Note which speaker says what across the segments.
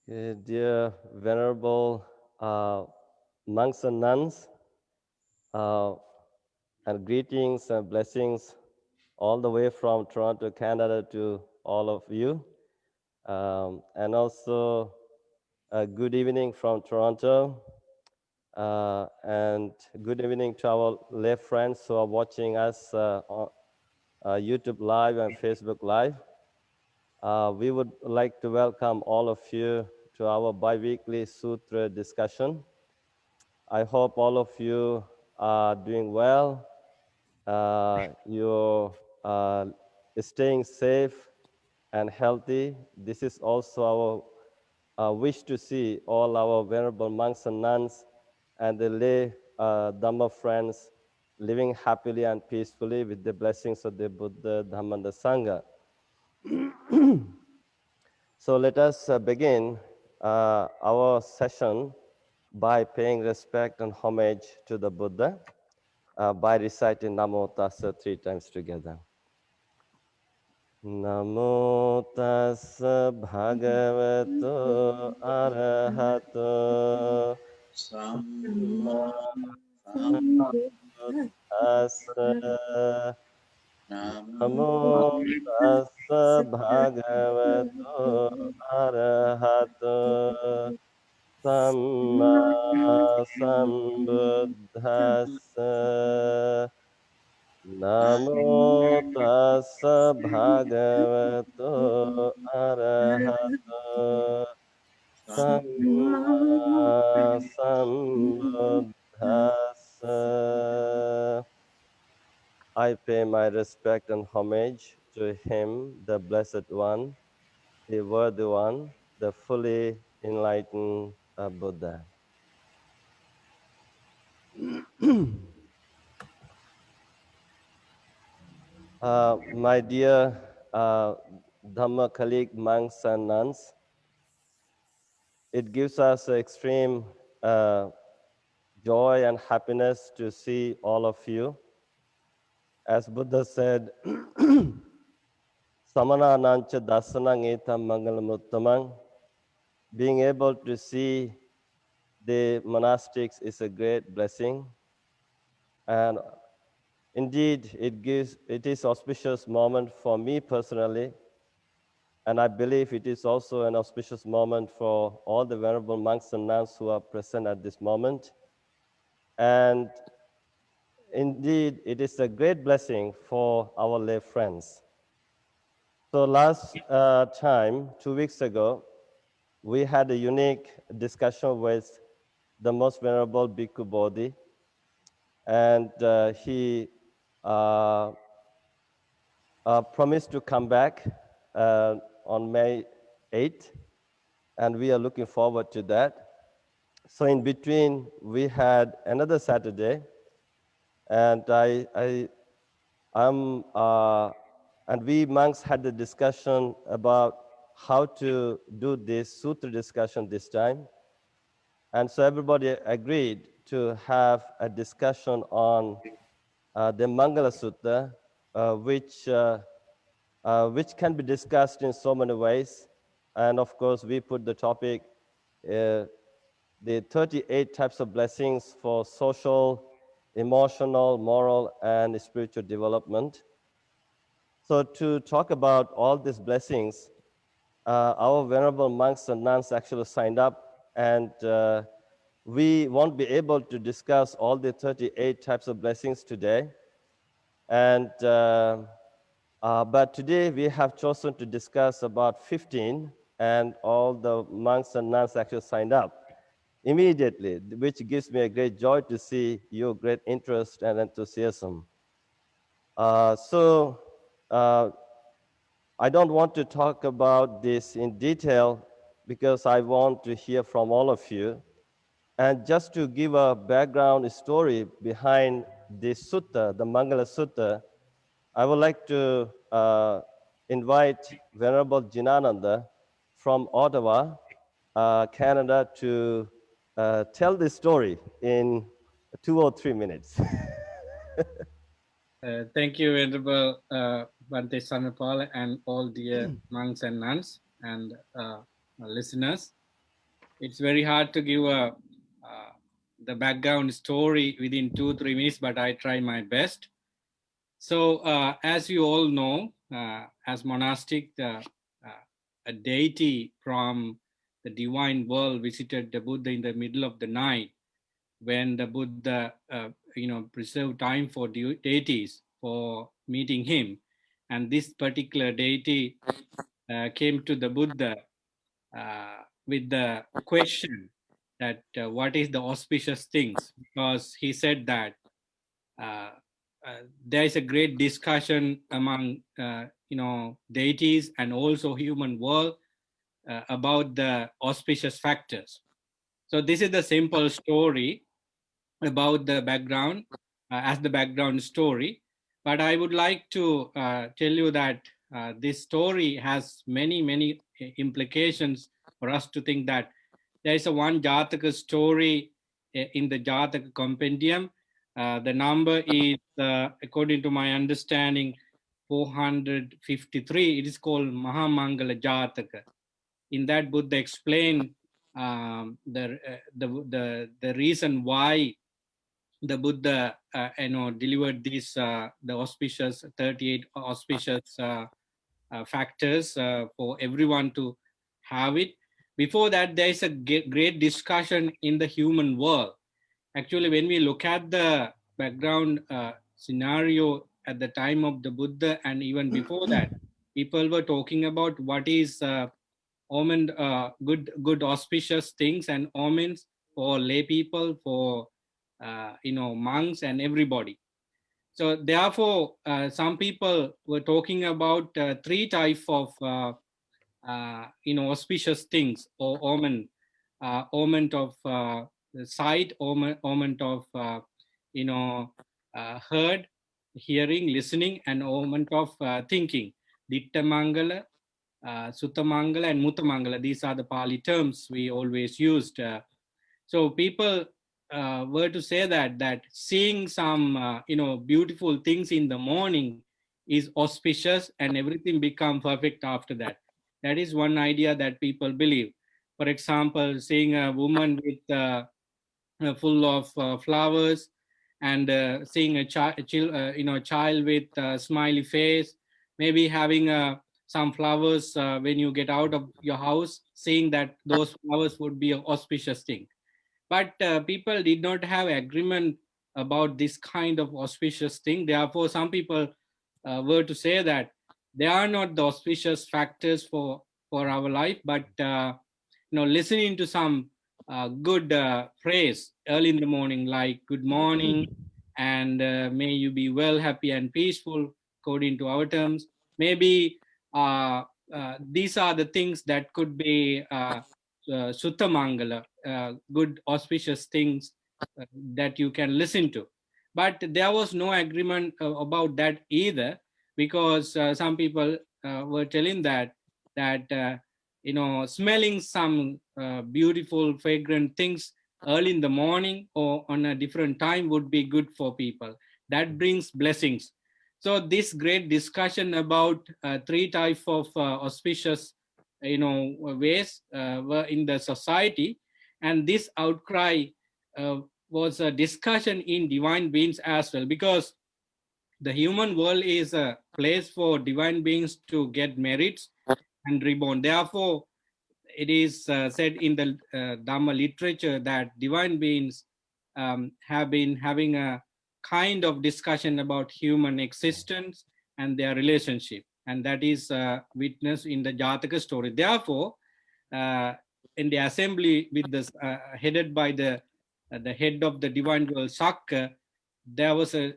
Speaker 1: Dear venerable monks and nuns, uh, and greetings and blessings all the way from Toronto, Canada to all of you. And also good evening from Toronto, and good evening to our lay friends who are watching us on YouTube Live and Facebook Live. We would like to welcome all of you to our bi-weekly sutra discussion. I hope all of you are doing well. You're staying safe and healthy. This is also our wish to see all our venerable monks and nuns and the lay Dhamma friends living happily and peacefully with the blessings of the Buddha, Dhamma, and the Sangha. So let us begin our session by paying respect and homage to the Buddha by reciting Namo Tassa 3 times together. Namo Tassa Bhagavato Arahato Samma Sambuddhassa. Namo Tassa Bhagavato Arahato Samma Sambuddhassa. Namo Tassa Bhagavato Arahato Samma Sambuddhassa. I pay my respect and homage to him, the Blessed One, the Worthy One, the fully enlightened Buddha. My dear Dhamma colleague monks and nuns, it gives us extreme joy and happiness to see all of you. As Buddha said, Samana nancha dasanang etam mangalamuttamang. Being able to see the monastics is a great blessing. And indeed, it is auspicious moment for me personally. And I believe it is also an auspicious moment for all the venerable monks and nuns who are present at this moment. And indeed, it is a great blessing for our lay friends. So last time, 2 weeks ago, we had a unique discussion with the most venerable Bhikkhu Bodhi, and he promised to come back on May 8th, and we are looking forward to that. So in between, we had another Saturday, and and we monks had the discussion about how to do this sutra discussion this time. And so everybody agreed to have a discussion on the Mangala Sutta, which can be discussed in so many ways. And of course, we put the topic, the 38 types of blessings for social, emotional, moral, and spiritual development. So to talk about all these blessings, our venerable monks and nuns actually signed up, and we won't be able to discuss all the 38 types of blessings today. And but today we have chosen to discuss about 15, and all the monks and nuns actually signed up immediately, which gives me a great joy to see your great interest and enthusiasm. So I don't want to talk about this in detail because I want to hear from all of you. And just to give a background story behind this sutta, the Mangala Sutta, I would like to invite Venerable Jinananda from Ottawa, Canada, to tell this story in 2 or 3 minutes.
Speaker 2: Thank you, Venerable Bhante Sankiccha and all dear monks and nuns and listeners. it's very hard to give the background story within 2-3 minutes, but I try my best. So, as you all know, as monastic, a deity from the divine world visited the Buddha in the middle of the night, when the Buddha, preserved time for deities for meeting him, and this particular deity came to the Buddha with the question that what is the auspicious things, because he said that uh, there is a great discussion among deities and also human world about the auspicious factors. So this is the simple story about the background, as the background story. But I would like to tell you that this story has many implications for us to think that there is a one Jataka story in the Jataka compendium. The number is, according to my understanding, 453. It is called Maha Mangala Jataka. In that, Buddha explained the reason why the Buddha, delivered these the auspicious 38 auspicious factors for everyone to have it. Before that, there is a great discussion in the human world. Actually, when we look at the background scenario at the time of the Buddha and even before that, people were talking about what is omen, good auspicious things and omens for lay people, for monks and everybody. So therefore, some people were talking about three types of auspicious things or omen, omen of sight, omen of heard, hearing, listening, and omen of thinking. Ditta Mangala, Sutta Mangala, and Mutta Mangala. These are the Pali terms we always used. So people were to say that seeing some beautiful things in the morning is auspicious and everything become perfect after that. That is one idea that people believe. For example, seeing a woman with full of flowers, and seeing a child with a smiley face, maybe having some flowers when you get out of your house, seeing that those flowers would be an auspicious thing. But people did not have agreement about this kind of auspicious thing. Therefore, some people were to say that they are not the auspicious factors for our life, but listening to some good phrase early in the morning, like good morning, and may you be well, happy, and peaceful, according to our terms. Maybe these are the things that could be Sutta Mangala, good auspicious things that you can listen to. But there was no agreement about that either, because some people were telling that smelling some beautiful fragrant things early in the morning or on a different time would be good for people. That brings blessings. So this great discussion about three types of auspicious ways were in the society, and this outcry was a discussion in divine beings as well, because the human world is a place for divine beings to get merits and reborn. Therefore, it is said in the Dhamma literature that divine beings have been having a kind of discussion about human existence and their relationship, and that is witnessed in the Jaataka story. Therefore, uh, in the assembly with this headed by the head of the divine world, Sakka, there was a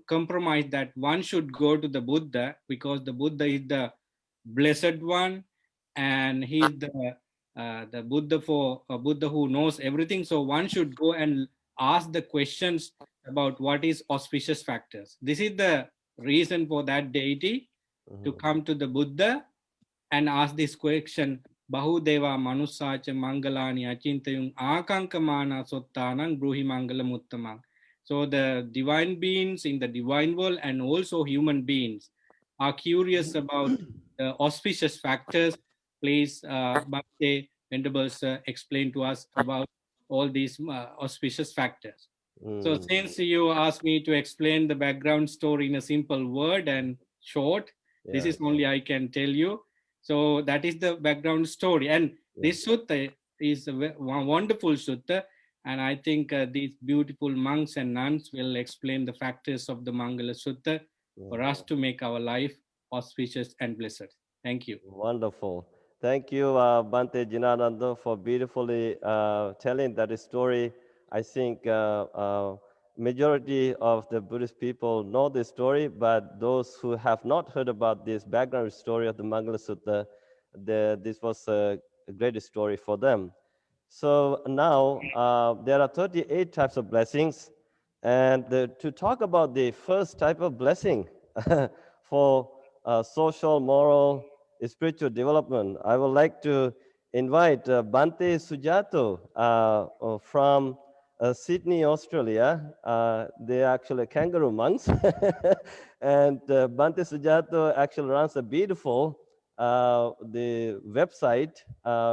Speaker 2: compromise that one should go to the Buddha, because the Buddha is the blessed one, and he is the Buddha for Buddha who knows everything. So one should go and ask the questions about what is auspicious factors. This is the reason for that deity to come to the Buddha and ask this question. Bahudeva manusacha mangalani achintayung akankamana sottanang bruhi mangalam uttamang. So the divine beings in the divine world and also human beings are curious about the auspicious factors. Please, Bhante, Venerable Sir explained to us about all these auspicious factors. So since you asked me to explain the background story in a simple word and short, this is only I can tell you. So that is the background story. And this sutta is a wonderful sutta. And I think these beautiful monks and nuns will explain the factors of the Mangala Sutta for us to make our life auspicious and blessed. Thank you.
Speaker 1: Wonderful. Thank you, Bhante Jinananda, for beautifully telling that story. I think majority of the Buddhist people know this story, but those who have not heard about this background story of the Mangala Sutta, this was a great story for them. So now there are 38 types of blessings, and to talk about the first type of blessing for social, moral, spiritual development, I would like to invite Bhante Sujatho from Sydney, Australia. They are actually kangaroo monks. And Bhante Sujatho actually runs a beautiful the website.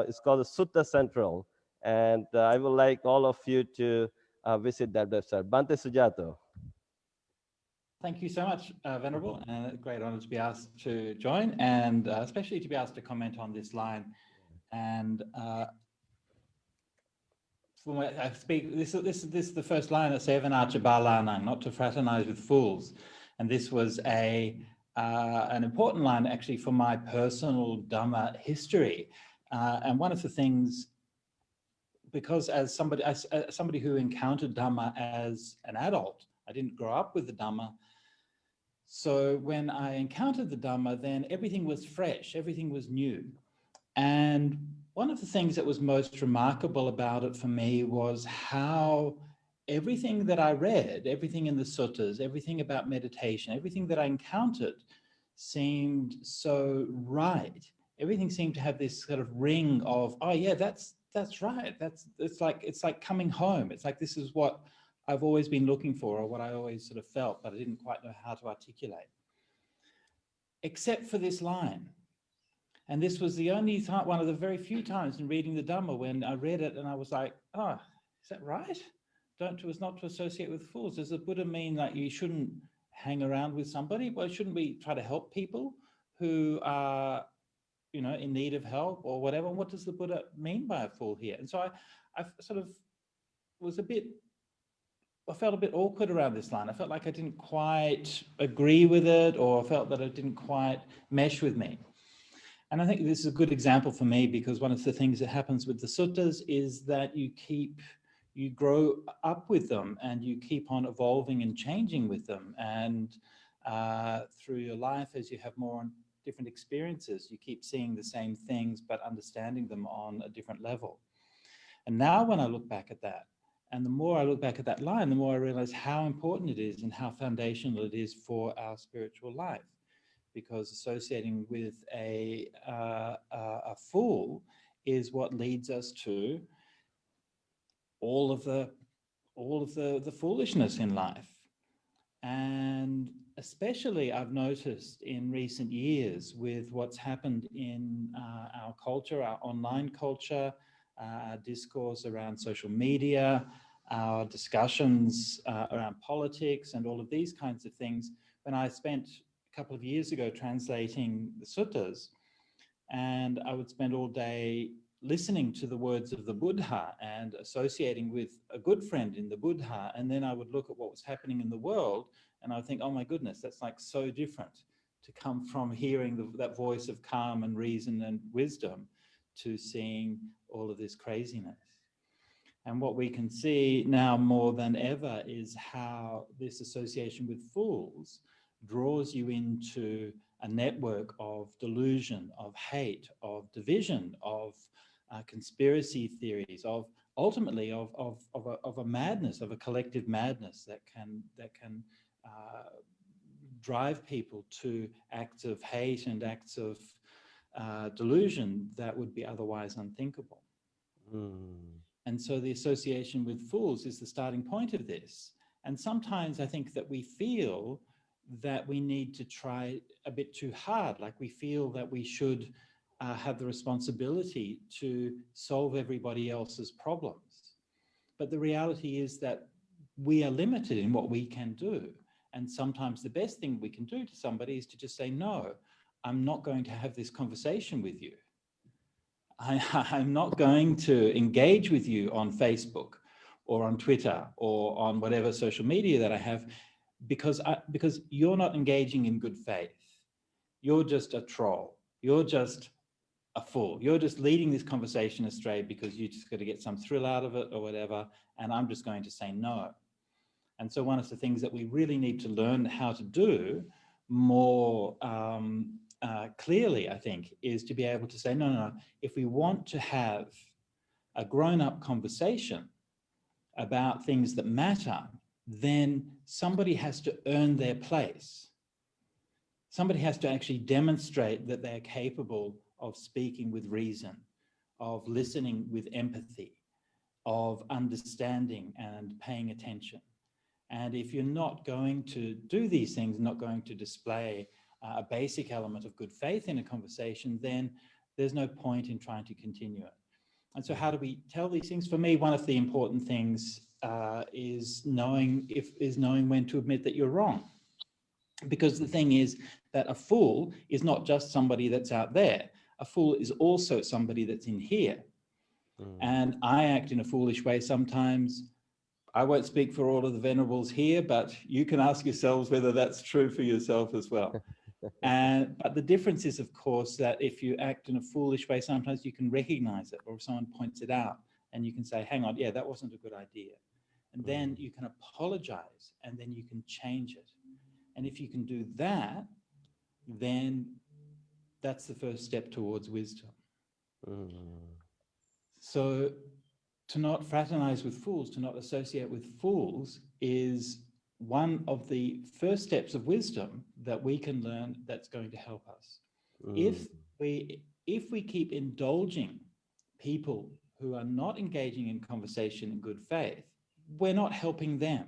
Speaker 1: It's called Sutta Central. And I would like all of you to visit that website. Bhante Sujatho.
Speaker 3: Thank you so much, Venerable, and a great honor to be asked to join, and especially to be asked to comment on this line. And for my, I speak. This is the first line at Sevanacha Balanang, not to fraternize with fools, and this was an important line actually for my personal Dhamma history. And one of the things, because as somebody who encountered Dhamma as an adult, I didn't grow up with the Dhamma. So when I encountered the Dhamma, then everything was fresh, everything was new. And one of the things that was most remarkable about it for me was how everything that I read, everything in the suttas, everything about meditation, everything that I encountered seemed so right. Everything seemed to have this sort of ring of, oh yeah, that's right. It's like coming home. It's like, this is what I've always been looking for, or what I always sort of felt, but I didn't quite know how to articulate. Except for this line. And this was the only time, one of the very few times in reading the Dhamma when I read it and I was like, oh, is that right? Was not to associate with fools. Does the Buddha mean that you shouldn't hang around with somebody? Well, shouldn't we try to help people who are, in need of help or whatever? What does the Buddha mean by a fool here? And so I sort of was I felt a bit awkward around this line. I felt like I didn't quite agree with it, or felt that it didn't quite mesh with me. And I think this is a good example for me, because one of the things that happens with the suttas is that you grow up with them and you keep on evolving and changing with them. And through your life, as you have more different experiences, you keep seeing the same things, but understanding them on a different level. And now when I look back at that, and the more I look back at that line, the more I realize how important it is and how foundational it is for our spiritual life. Because associating with a fool is what leads us to all of the foolishness in life. And especially I've noticed in recent years with what's happened in our culture, our online culture, our discourse around social media, our discussions around politics and all of these kinds of things. When I spent a couple of years ago translating the suttas, and I would spend all day listening to the words of the Buddha and associating with a good friend in the Buddha, and then I would look at what was happening in the world and I would think, oh my goodness, that's like so different to come from hearing that voice of calm and reason and wisdom to seeing all of this craziness. And what we can see now more than ever is how this association with fools draws you into a network of delusion, of hate, of division, of conspiracy theories, of ultimately of a madness, of a collective madness that can drive people to acts of hate and acts of delusion that would be otherwise unthinkable. And so the association with fools is the starting point of this. And sometimes I think that we feel that we need to try a bit too hard, like we feel that we should have the responsibility to solve everybody else's problems. But the reality is that we are limited in what we can do. And sometimes the best thing we can do to somebody is to just say, no, I'm not going to have this conversation with you. I'm not going to engage with you on Facebook or on Twitter or on whatever social media that I have, because you're not engaging in good faith. You're just a troll. You're just a fool. You're just leading this conversation astray because you just got to get some thrill out of it or whatever, and I'm just going to say no. And so one of the things that we really need to learn how to do more clearly, I think, is to be able to say, no. If we want to have a grown-up conversation about things that matter, then somebody has to earn their place. Somebody has to actually demonstrate that they're capable of speaking with reason, of listening with empathy, of understanding and paying attention. And if you're not going to do these things, not going to display a basic element of good faith in a conversation, then there's no point in trying to continue it. And so how do we tell these things? For me, one of the important things is knowing when to admit that you're wrong. Because the thing is that a fool is not just somebody that's out there. A fool is also somebody that's in here. And I act in a foolish way sometimes. I won't speak for all of the venerables here, but you can ask yourselves whether that's true for yourself as well. But the difference is, of course, that if you act in a foolish way, sometimes you can recognize it, or if someone points it out and you can say, hang on, yeah, that wasn't a good idea. And then you can apologize and then you can change it. And if you can do that, then that's the first step towards wisdom. So to not fraternize with fools, to not associate with fools, is one of the first steps of wisdom that we can learn that's going to help us. If we keep indulging people who are not engaging in conversation in good faith, we're not helping them.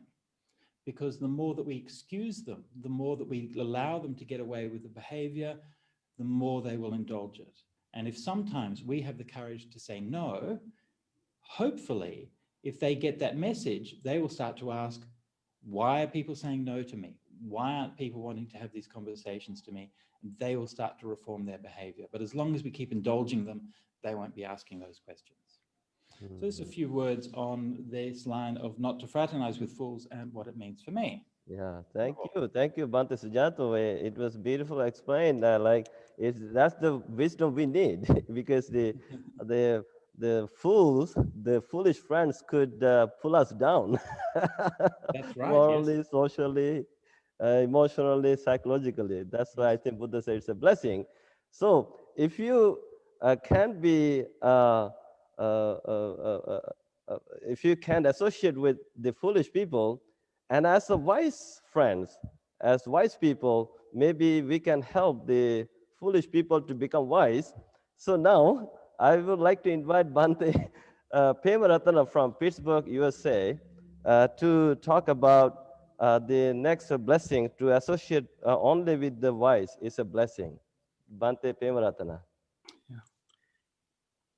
Speaker 3: Because the more that we excuse them, the more that we allow them to get away with the behavior, the more they will indulge it. And if sometimes we have the courage to say no, hopefully, if they get that message, they will start to ask, why are people saying no to me? Why aren't people wanting to have these conversations to me? And they will start to reform their behavior. But as long as we keep indulging them, they won't be asking those questions. So there's a few words on this line of not to fraternize with fools and what it means for me.
Speaker 1: Yeah, thank you, Bhante Sujatho. It was beautiful explained. That's the wisdom we need because the fools, the foolish friends could pull us down.
Speaker 3: That's right.
Speaker 1: Morally,
Speaker 3: yes.
Speaker 1: socially, emotionally, psychologically. That's why I think Buddha said it's a blessing. So if you can be if you can associate with the foolish people, and as a wise friends, as wise people, maybe we can help the foolish people to become wise. So now I would like to invite Bhante Pemaratana from Pittsburg, USA, to talk about the next blessing. To associate only with the wise is a blessing. Bhante Pemaratana.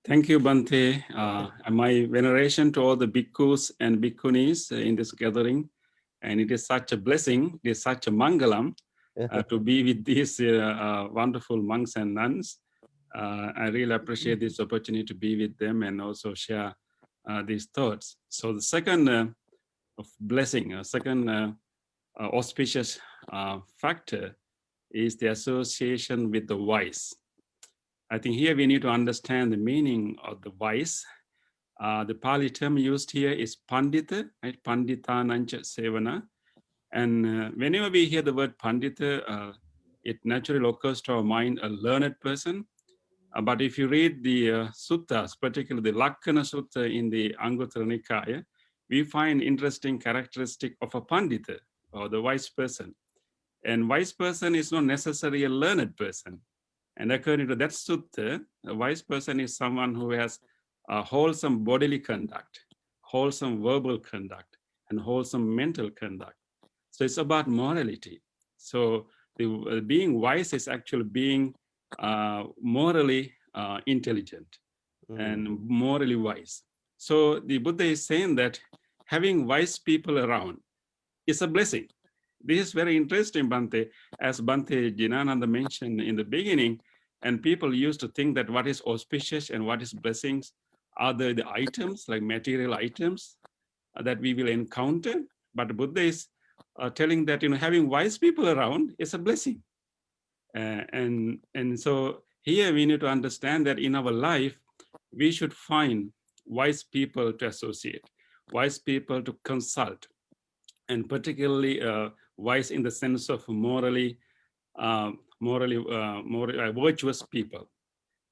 Speaker 4: Thank you, Bhante. My veneration to all the bhikkhus and bhikkhunis in this gathering. And it is such a blessing, it is such a mangalam to be with these wonderful monks and nuns. I really appreciate this opportunity to be with them and also share these thoughts. So the second of blessing, second auspicious factor is the association with the wise. I think here we need to understand the meaning of the wise. The Pali term used here is pandita, right? Panditanancha sevana. And whenever we hear the word pandita, it naturally occurs to our mind a learned person. But if you read the suttas, particularly the Lakkana Sutta in the Anguttara Nikaya, we find interesting characteristic of a pandita, or the wise person. And wise person is not necessarily a learned person. And according to that sutta, a wise person is someone who has a wholesome bodily conduct, wholesome verbal conduct, and wholesome mental conduct. So it's about morality. So being wise is actually being morally intelligent and morally wise. So the Buddha is saying that having wise people around is a blessing. This is very interesting, Bhante, as Bhante Jinananda mentioned in the beginning, and people used to think that what is auspicious and what is blessings are the items, like material items that we will encounter. But Buddha is telling that having wise people around is a blessing. And so here we need to understand that in our life, we should find wise people to associate, wise people to consult, and particularly wise in the sense of morally virtuous people.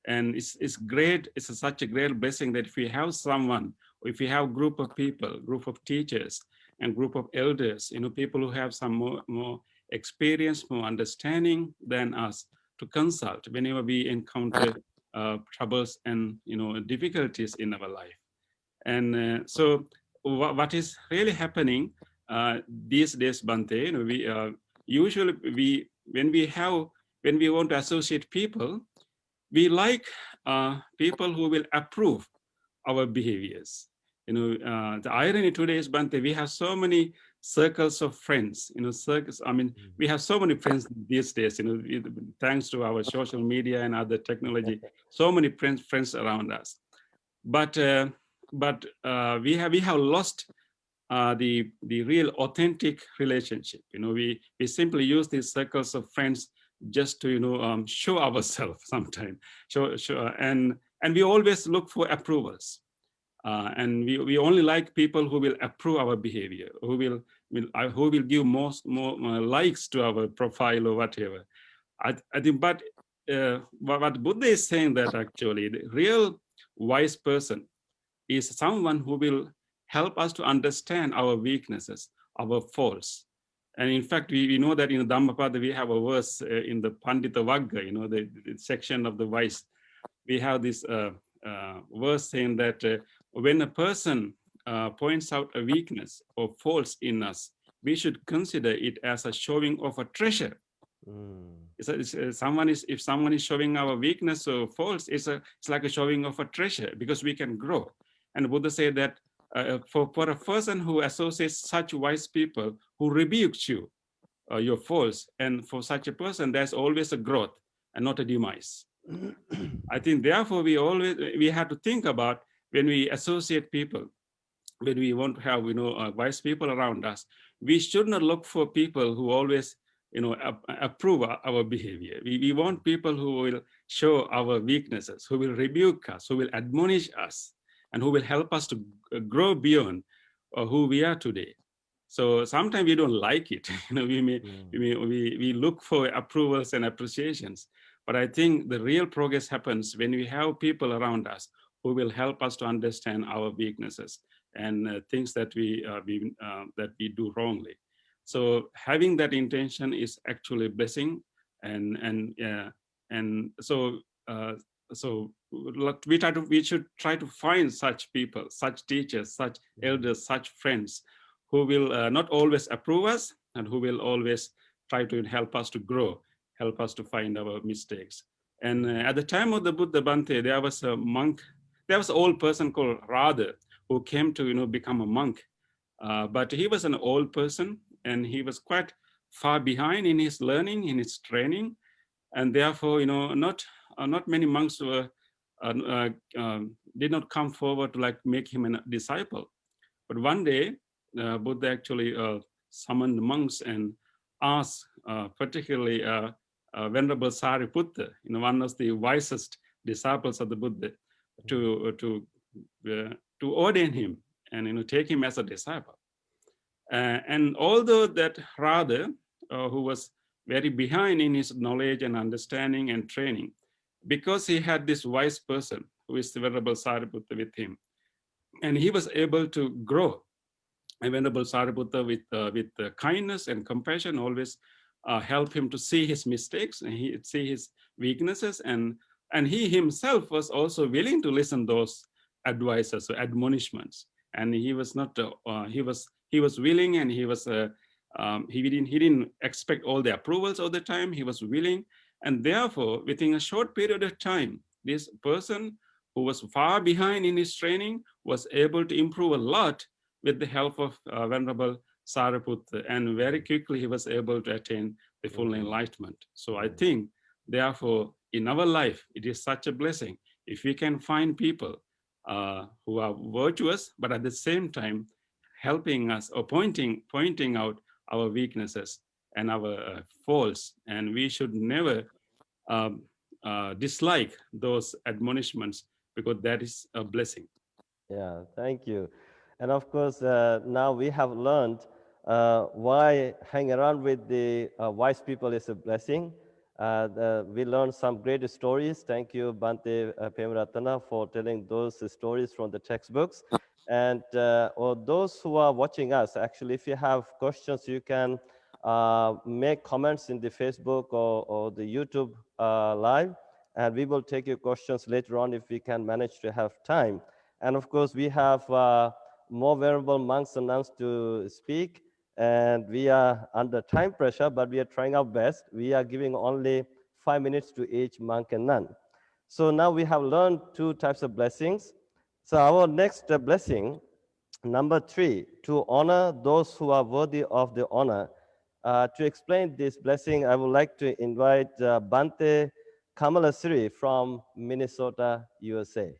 Speaker 4: And it's great, it's such a great blessing that if we have someone, or if we have group of people, group of teachers and group of elders, people who have some more experience, more understanding than us, to consult whenever we encounter troubles and difficulties in our life. And so what is really happening these days, Bhante, we usually when we want to associate people, we like people who will approve our behaviors. The irony today is, Bhante, we have so many circles of friends, circles. I mean, we have so many friends these days, thanks to our social media and other technology, so many friends around us. But we have lost the real authentic relationship. We simply use these circles of friends just to show ourselves sometimes. And we always look for approvals. And we only like people who will approve our behavior, who will give more likes to our profile or whatever. I think, but what Buddha is saying, that actually the real wise person is someone who will help us to understand our weaknesses, our faults. And in fact, we know that in the Dhammapada, we have a verse in the Pandita Vagga, the section of the wise. We have this verse saying that when a person points out a weakness or faults in us, we should consider it as a showing of a treasure. If someone is showing our weakness or faults, it's like a showing of a treasure, because we can grow. And Buddha said that for a person who associates such wise people who rebukes you, your faults, and for such a person, there's always a growth and not a demise. I think therefore we have to think about, when we associate people, when we want to have wise people around us, we should not look for people who always approve our behavior. We want people who will show our weaknesses, who will rebuke us, who will admonish us, and who will help us to grow beyond who we are today. So sometimes we don't like it. We look for approvals and appreciations. But I think the real progress happens when we have people around us who will help us to understand our weaknesses and things that we do wrongly. So having that intention is actually a blessing, and so we should try to find such people, such teachers, such elders, such friends who will not always approve us, and who will always try to help us to grow, help us to find our mistakes. And at the time of the Buddha, Bhante, there was a monk, there was an old person called Radha, who came to become a monk. But he was an old person, and he was quite far behind in his learning, in his training, and therefore not many monks were did not come forward to make him a disciple. But one day Buddha actually summoned monks and asked particularly Venerable Sariputta, one of the wisest disciples of the Buddha, to ordain him and take him as a disciple. And although that Radha, who was very behind in his knowledge and understanding and training, because he had this wise person who is the Venerable Sariputta with him, and he was able to grow. And Venerable Sariputta, with kindness and compassion, always help him to see his mistakes and see his weaknesses, and he himself was also willing to listen to those advices or admonishments. And he was not he was willing, and he didn't expect all the approvals all the time. He was willing, and therefore within a short period of time this person who was far behind in his training was able to improve a lot with the help of Venerable Sariputta, and very quickly he was able to attain the full enlightenment. So I think, therefore, in our life, it is such a blessing if we can find people who are virtuous, but at the same time helping us or pointing out our weaknesses and our faults. And we should never dislike those admonishments, because that is a blessing.
Speaker 1: Yeah, thank you. And of course, now we have learned why hang around with the wise people is a blessing. We learned some great stories. Thank you, Bhante Pemaratana, for telling those stories from the textbooks. And or those who are watching us, actually, if you have questions, you can make comments in the Facebook or the YouTube live, and we will take your questions later on if we can manage to have time. And of course, we have more venerable monks and nuns to speak, and we are under time pressure, but we are trying our best. We are giving only 5 minutes to each monk and nun. So now we have learned 2 types of blessings. So our next blessing, number 3, to honor those who are worthy of the honor. To explain this blessing, I would like to invite Bhante Kamalasiri from Minnesota, USA.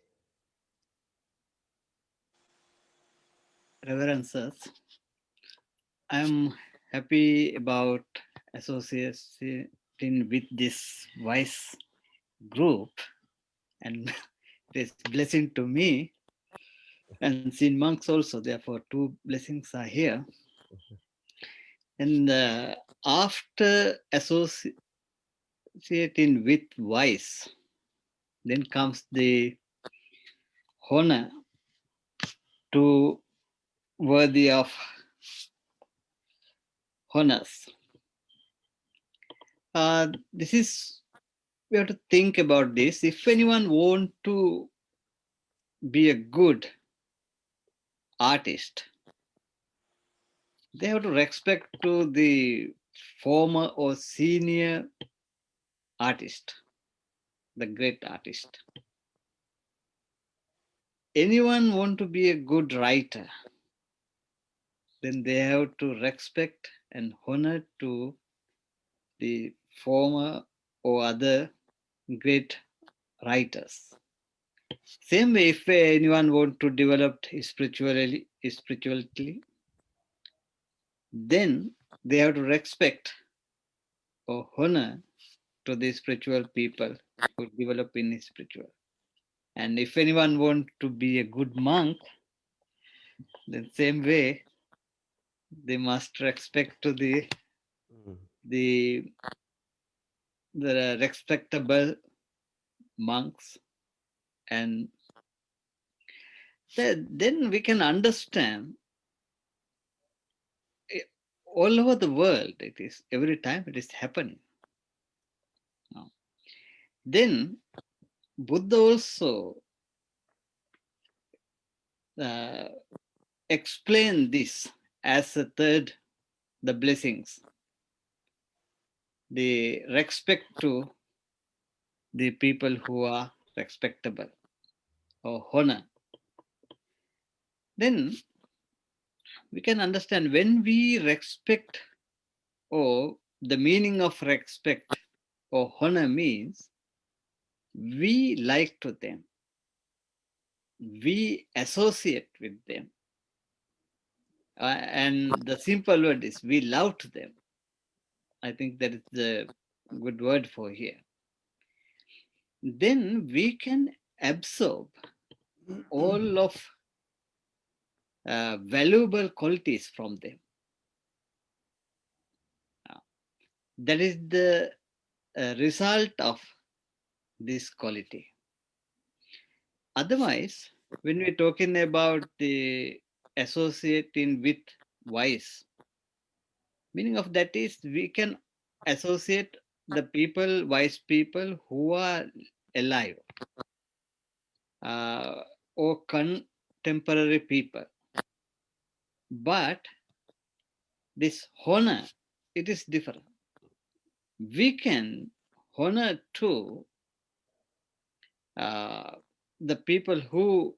Speaker 5: Reverences, I'm happy about associating with this wise group, and it is blessing to me and seen monks also. Therefore, 2 blessings are here. And after associating with wise, then comes the honor to worthy of honors. This is, we have to think about this. If anyone want to be a good artist, they have to respect to the former or senior artist, the great artist. Anyone want to be a good writer, then they have to respect and honor to the former or other great writers. Same way, if anyone want to develop spirituality, then they have to respect or honor to the spiritual people who develop in spiritual. And if anyone want to be a good monk, then same way they must respect to the respectable monks, and then we can understand all over the world. It is every time it is happening. Then Buddha also explained this as a third, the blessings, the respect to the people who are respectable or honor. Then we can understand when we respect, or the meaning of respect or honor means we like to them, we associate with them, and the simple word is we love to them. I think that is the good word for here. Then we can absorb all of valuable qualities from them. That is the result of this quality. Otherwise, when we're talking about the associating with wise, meaning of that is we can associate the people, wise people who are alive, or contemporary people. But this honor, it is different. We can honor to the people who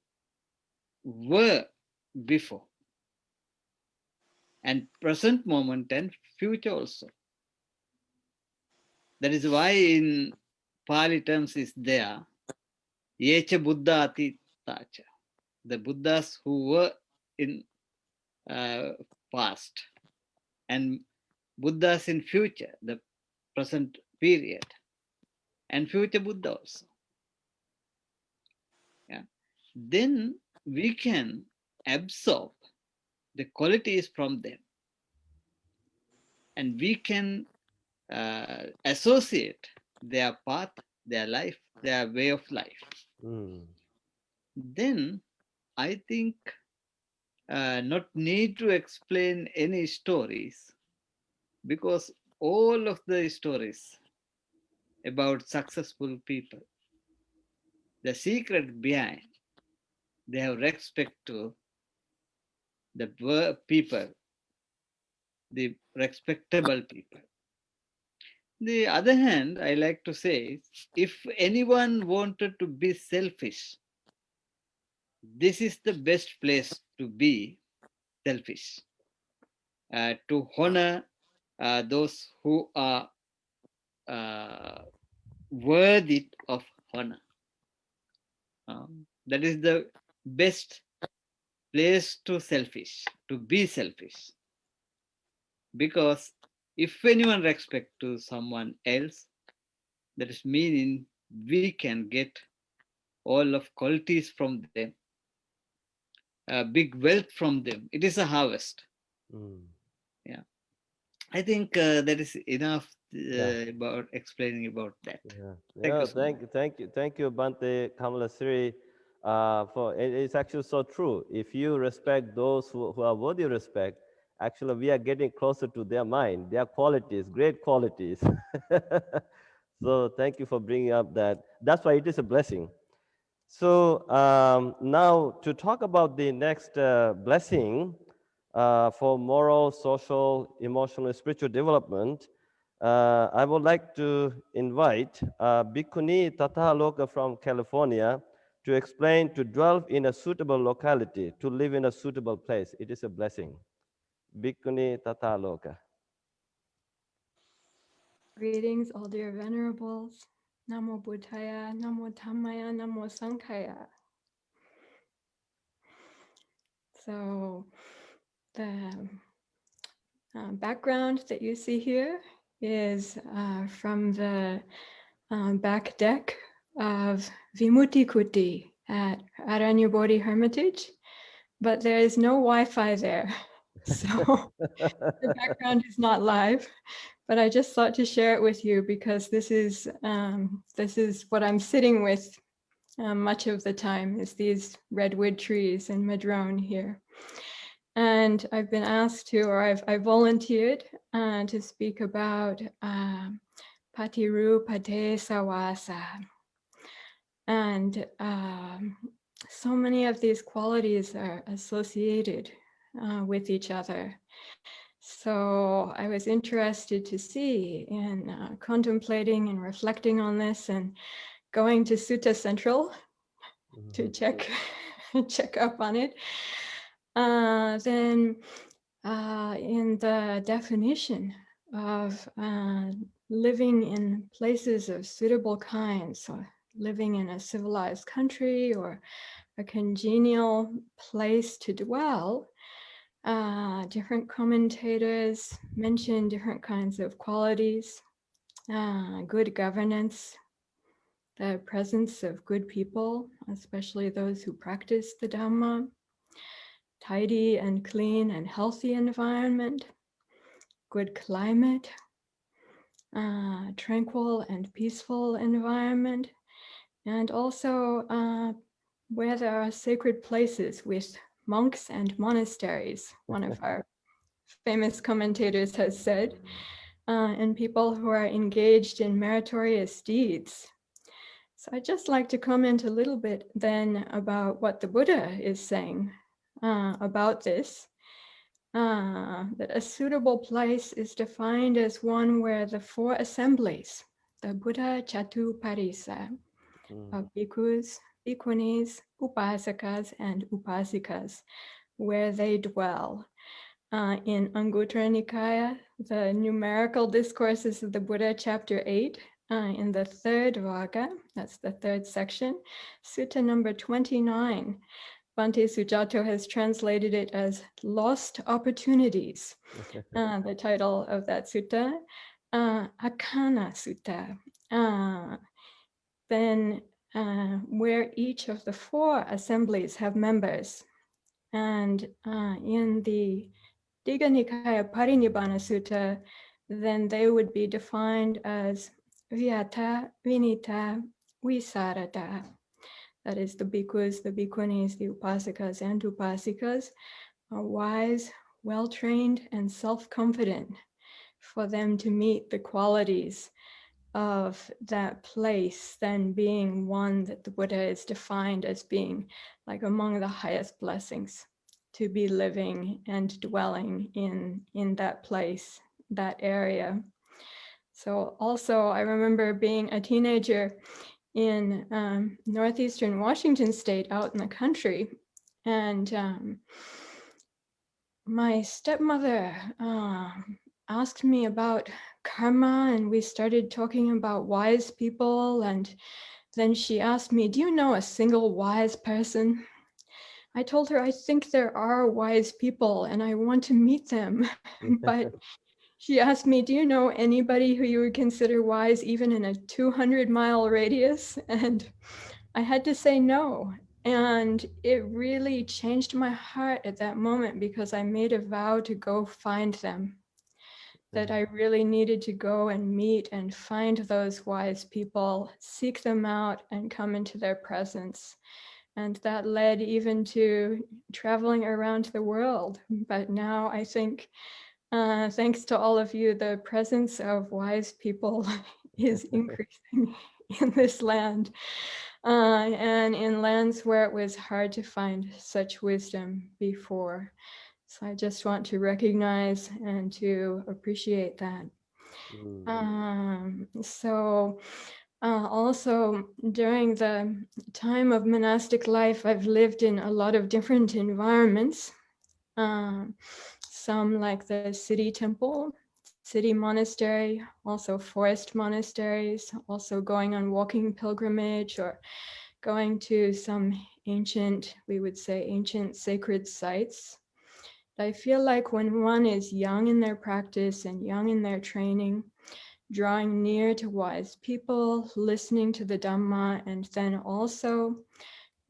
Speaker 5: were before, and present moment and future also. That is why in Pali terms is there, Yecha Buddha Atitacha, the Buddhas who were in past, and Buddhas in future, the present period, and future Buddha also. Yeah. Then we can absorb the qualities from them, and we can associate their path, their life, their way of life. Then I think not need to explain any stories, because all of the stories about successful people, the secret behind, they have respect to the people, the respectable people. The other hand, I like to say, if anyone wanted to be selfish, this is the best place to be selfish, to honor those who are worthy of honor. That is the best place to be selfish. Because if anyone respect to someone else, that is meaning we can get all of qualities from them, big wealth from them. It is a harvest. Yeah, I think that is enough about explaining about that. Thank you so much.
Speaker 1: Thank you, Bhante Kamalasiri. For it's actually so true. If you respect those who are worthy of respect, actually we are getting closer to their mind, their qualities, great qualities. So thank you for bringing up that. That's why it is a blessing. So now to talk about the next blessing for moral, social, emotional, spiritual development, I would like to invite Bhikkhuni Tathaloka from California to explain to dwell in a suitable locality, to live in a suitable place. It is a blessing. Bhikkhuni Tathaloka.
Speaker 6: Greetings, all dear venerables. Namo Buddhaya, Namo Dhammaya, Namo Sankhaya. So the background that you see here is from the back deck of Vimutti Kuti at Aranyabodhi Hermitage, but there is no Wi-Fi there. So the background is not live, but I just thought to share it with you because this is what I'm sitting with much of the time, is these redwood trees in Madrone here. And I've been asked to, or I volunteered to speak about Patiru Pate Sawasa. And so many of these qualities are associated with each other. So I was interested to see in contemplating and reflecting on this and going to Sutta Central to check up on it. Then in the definition of living in places of suitable kinds, so living in a civilized country or a congenial place to dwell, different commentators mention different kinds of qualities, good governance, the presence of good people, especially those who practice the Dhamma, tidy and clean and healthy environment, good climate, tranquil and peaceful environment, and also where there are sacred places with monks and monasteries, one of our famous commentators has said, and people who are engaged in meritorious deeds. So I'd just like to comment a little bit then about what the Buddha is saying about this, that a suitable place is defined as one where the four assemblies, the Buddha Chatu Parisa, of bhikkhus, bhikkhunis, upasakas, and upasikas, where they dwell. In Anguttara Nikaya, the numerical discourses of the Buddha, chapter 8, in the third raga, that's the third section, sutta number 29, Bhante Sujatho has translated it as lost opportunities. The title of that sutta, Akana Sutta. Then where each of the 4 assemblies have members. And in the Digha Nikaya Parinibbana Sutta, then they would be defined as Vyata, Vinita, Visarada. That is, the bhikkhus, the bhikkhunis, the upasakas, and upasikas are wise, well-trained, and self-confident for them to meet the qualities of that place, then being one that the Buddha is defined as being like among the highest blessings, to be living and dwelling in that place, that area. So also I remember being a teenager in northeastern Washington state, out in the country, and my stepmother asked me about karma, and we started talking about wise people, and then she asked me, do you know a single wise person? I told her, I think there are wise people and I want to meet them. But she asked me, do you know anybody who you would consider wise even in a 200-mile radius? And I had to say no. And it really changed my heart at that moment, because I made a vow to go find them, that I really needed to go and meet and find those wise people, seek them out and come into their presence. And that led even to traveling around the world. But now I think, thanks to all of you, the presence of wise people is increasing in this land. And in lands where it was hard to find such wisdom before. So I just want to recognize and to appreciate that. Also during the time of monastic life, I've lived in a lot of different environments. Some like the city temple, city monastery, also forest monasteries, also going on walking pilgrimage or going to some ancient, we would say ancient sacred sites. I feel like when one is young in their practice and young in their training, drawing near to wise people, listening to the Dhamma, and then also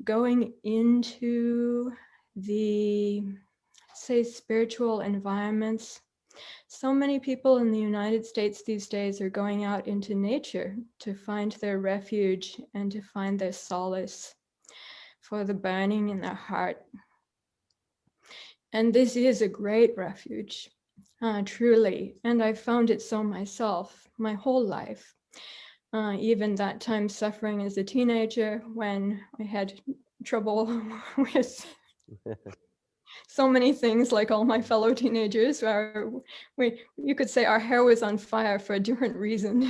Speaker 6: going into the, say, spiritual environments. So many people in the United States these days are going out into nature to find their refuge and to find their solace for the burning in their heart. And this is a great refuge, truly. And I found it so myself, my whole life. Even that time suffering as a teenager when I had trouble with so many things, like all my fellow teenagers, where you could say our hair was on fire for a different reason.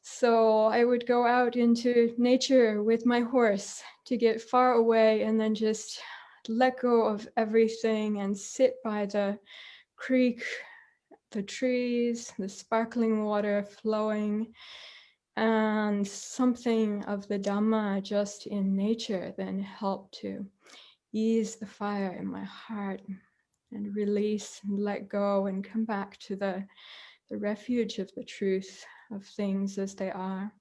Speaker 6: So I would go out into nature with my horse to get far away and then just let go of everything and sit by the creek, the trees, the sparkling water flowing, and something of the Dhamma just in nature then helped to ease the fire in my heart and release and let go and come back to the refuge of the truth of things as they are,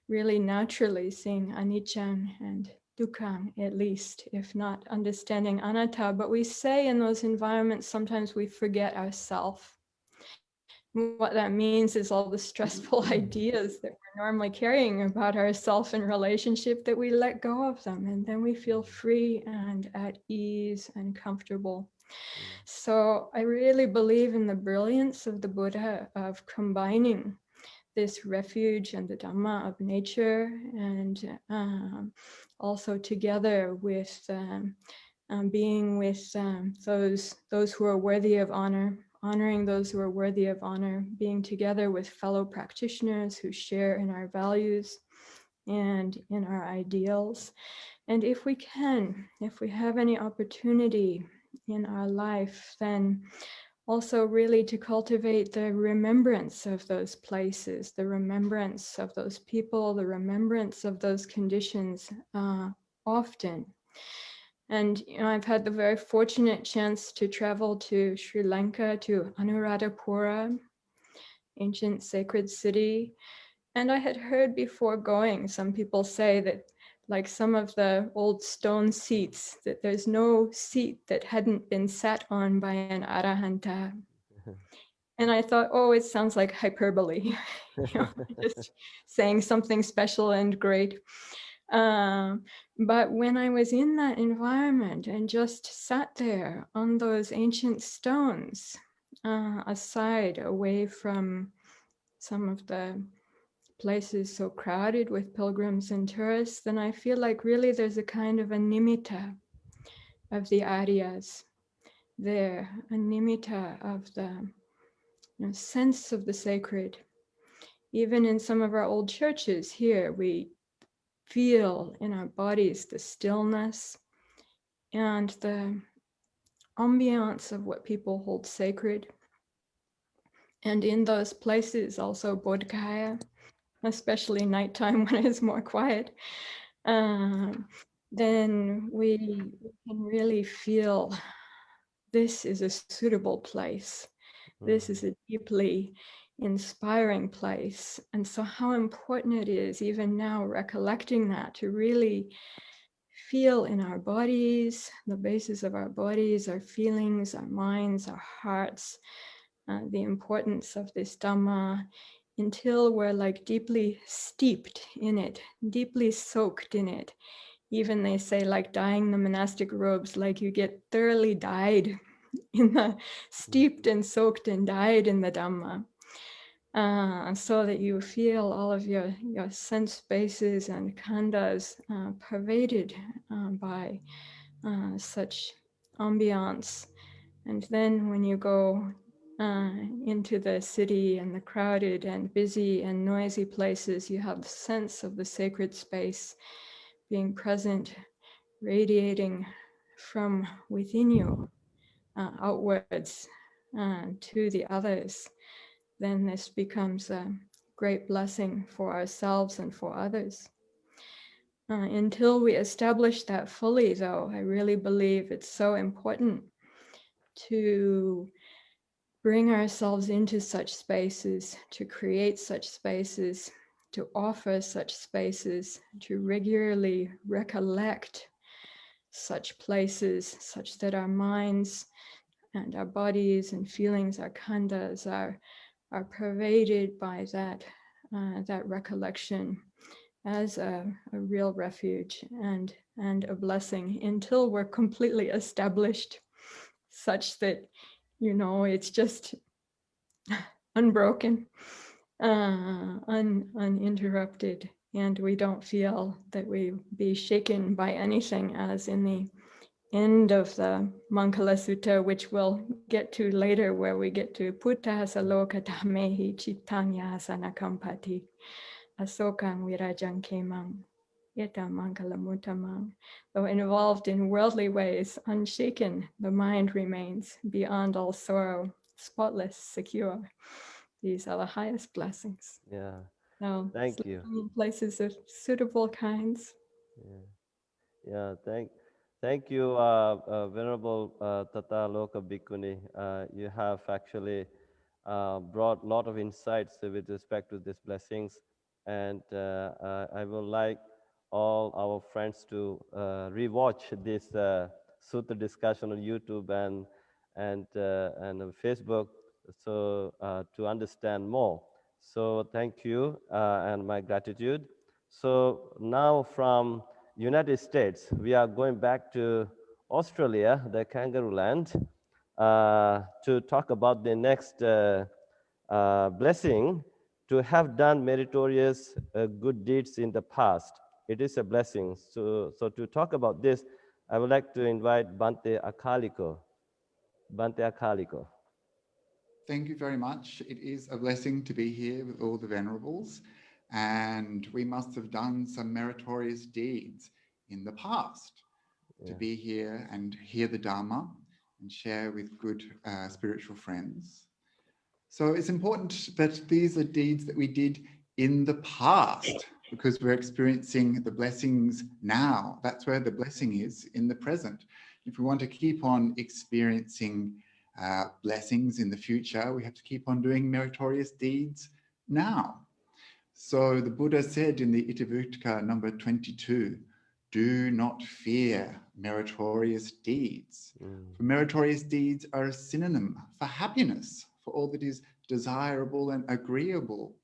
Speaker 6: really naturally seeing anicca and dukkha, at least, if not understanding anatta. But we say in those environments, sometimes we forget ourself. What that means is all the stressful ideas that we're normally carrying about ourself and relationship, that we let go of them, and then we feel free and at ease and comfortable. So I really believe in the brilliance of the Buddha of combining this refuge and the Dhamma of nature, and also together with being with those who are worthy of honor, honoring those who are worthy of honor, being together with fellow practitioners who share in our values, and in our ideals. And if we have any opportunity in our life, then also really to cultivate the remembrance of those places, the remembrance of those people, the remembrance of those conditions often. And I've had the very fortunate chance to travel to Sri Lanka, to Anuradhapura, ancient sacred city. And I had heard before going, some people say that like some of the old stone seats, that there's no seat that hadn't been sat on by an arahanta. And I thought, oh, it sounds like hyperbole, just saying something special and great. But when I was in that environment and just sat there on those ancient stones, aside, away from some of the places so crowded with pilgrims and tourists, then I feel like really there's a kind of a nimitta of the Aryas there, a nimitta of the sense of the sacred. Even in some of our old churches here, we feel in our bodies the stillness and the ambiance of what people hold sacred. And in those places also bodhgaya, especially nighttime when it's more quiet, then we can really feel this is a suitable place. This is a deeply inspiring place. And so how important it is even now recollecting that to really feel in our bodies, the basis of our bodies, our feelings, our minds, our hearts, the importance of this Dhamma until we're like deeply steeped in it, deeply soaked in it. Even they say like dyeing the monastic robes, like you get thoroughly dyed in the steeped and soaked and dyed in the Dhamma. So that you feel all of your sense bases and khandhas pervaded by such ambiance. And then when you go into the city and the crowded and busy and noisy places, you have the sense of the sacred space being present, radiating from within you outwards to the others. Then this becomes a great blessing for ourselves and for others. Until we establish that fully, though, I really believe it's so important to bring ourselves into such spaces, to create such spaces, to offer such spaces, to regularly recollect such places, such that our minds and our bodies and feelings, our khandhas are pervaded by that recollection as a real refuge and a blessing until we're completely established such that, it's just unbroken, uninterrupted, and we don't feel that we be shaken by anything, as in the end of the Mangala Sutta, which we'll get to later, where we get to Puttasa loka dhamehi chittanya sanakampati asokam virajang kemang yeta mangala mutamang. Though involved in worldly ways, unshaken, the mind remains beyond all sorrow, spotless, secure. These are the highest blessings.
Speaker 1: Yeah,
Speaker 6: So,
Speaker 1: thank you.
Speaker 6: in places of suitable kinds.
Speaker 1: Yeah, thank you, Venerable Tathaloka Bhikkhuni. You have actually brought a lot of insights with respect to these blessings, and I would like all our friends to rewatch this sutta discussion on YouTube and on Facebook, so to understand more. So thank you and my gratitude. So now from United States, we are going back to Australia, the kangaroo land, to talk about the next blessing, to have done meritorious good deeds in the past. It is a blessing. So to talk about this, I would like to invite Bhante Akaliko. Bhante Akaliko.
Speaker 7: Thank you very much. It is a blessing to be here with all the venerables. and we must have done some meritorious deeds in the past to be here and hear the Dharma and share with good spiritual friends. So it's important that these are deeds that we did in the past, because we're experiencing the blessings now. That's where the blessing is, in the present. If we want to keep on experiencing blessings in the future, we have to keep on doing meritorious deeds now. So the Buddha said in the Itivuttaka number 22, do not fear meritorious deeds. For meritorious deeds are a synonym for happiness, for all that is desirable and agreeable.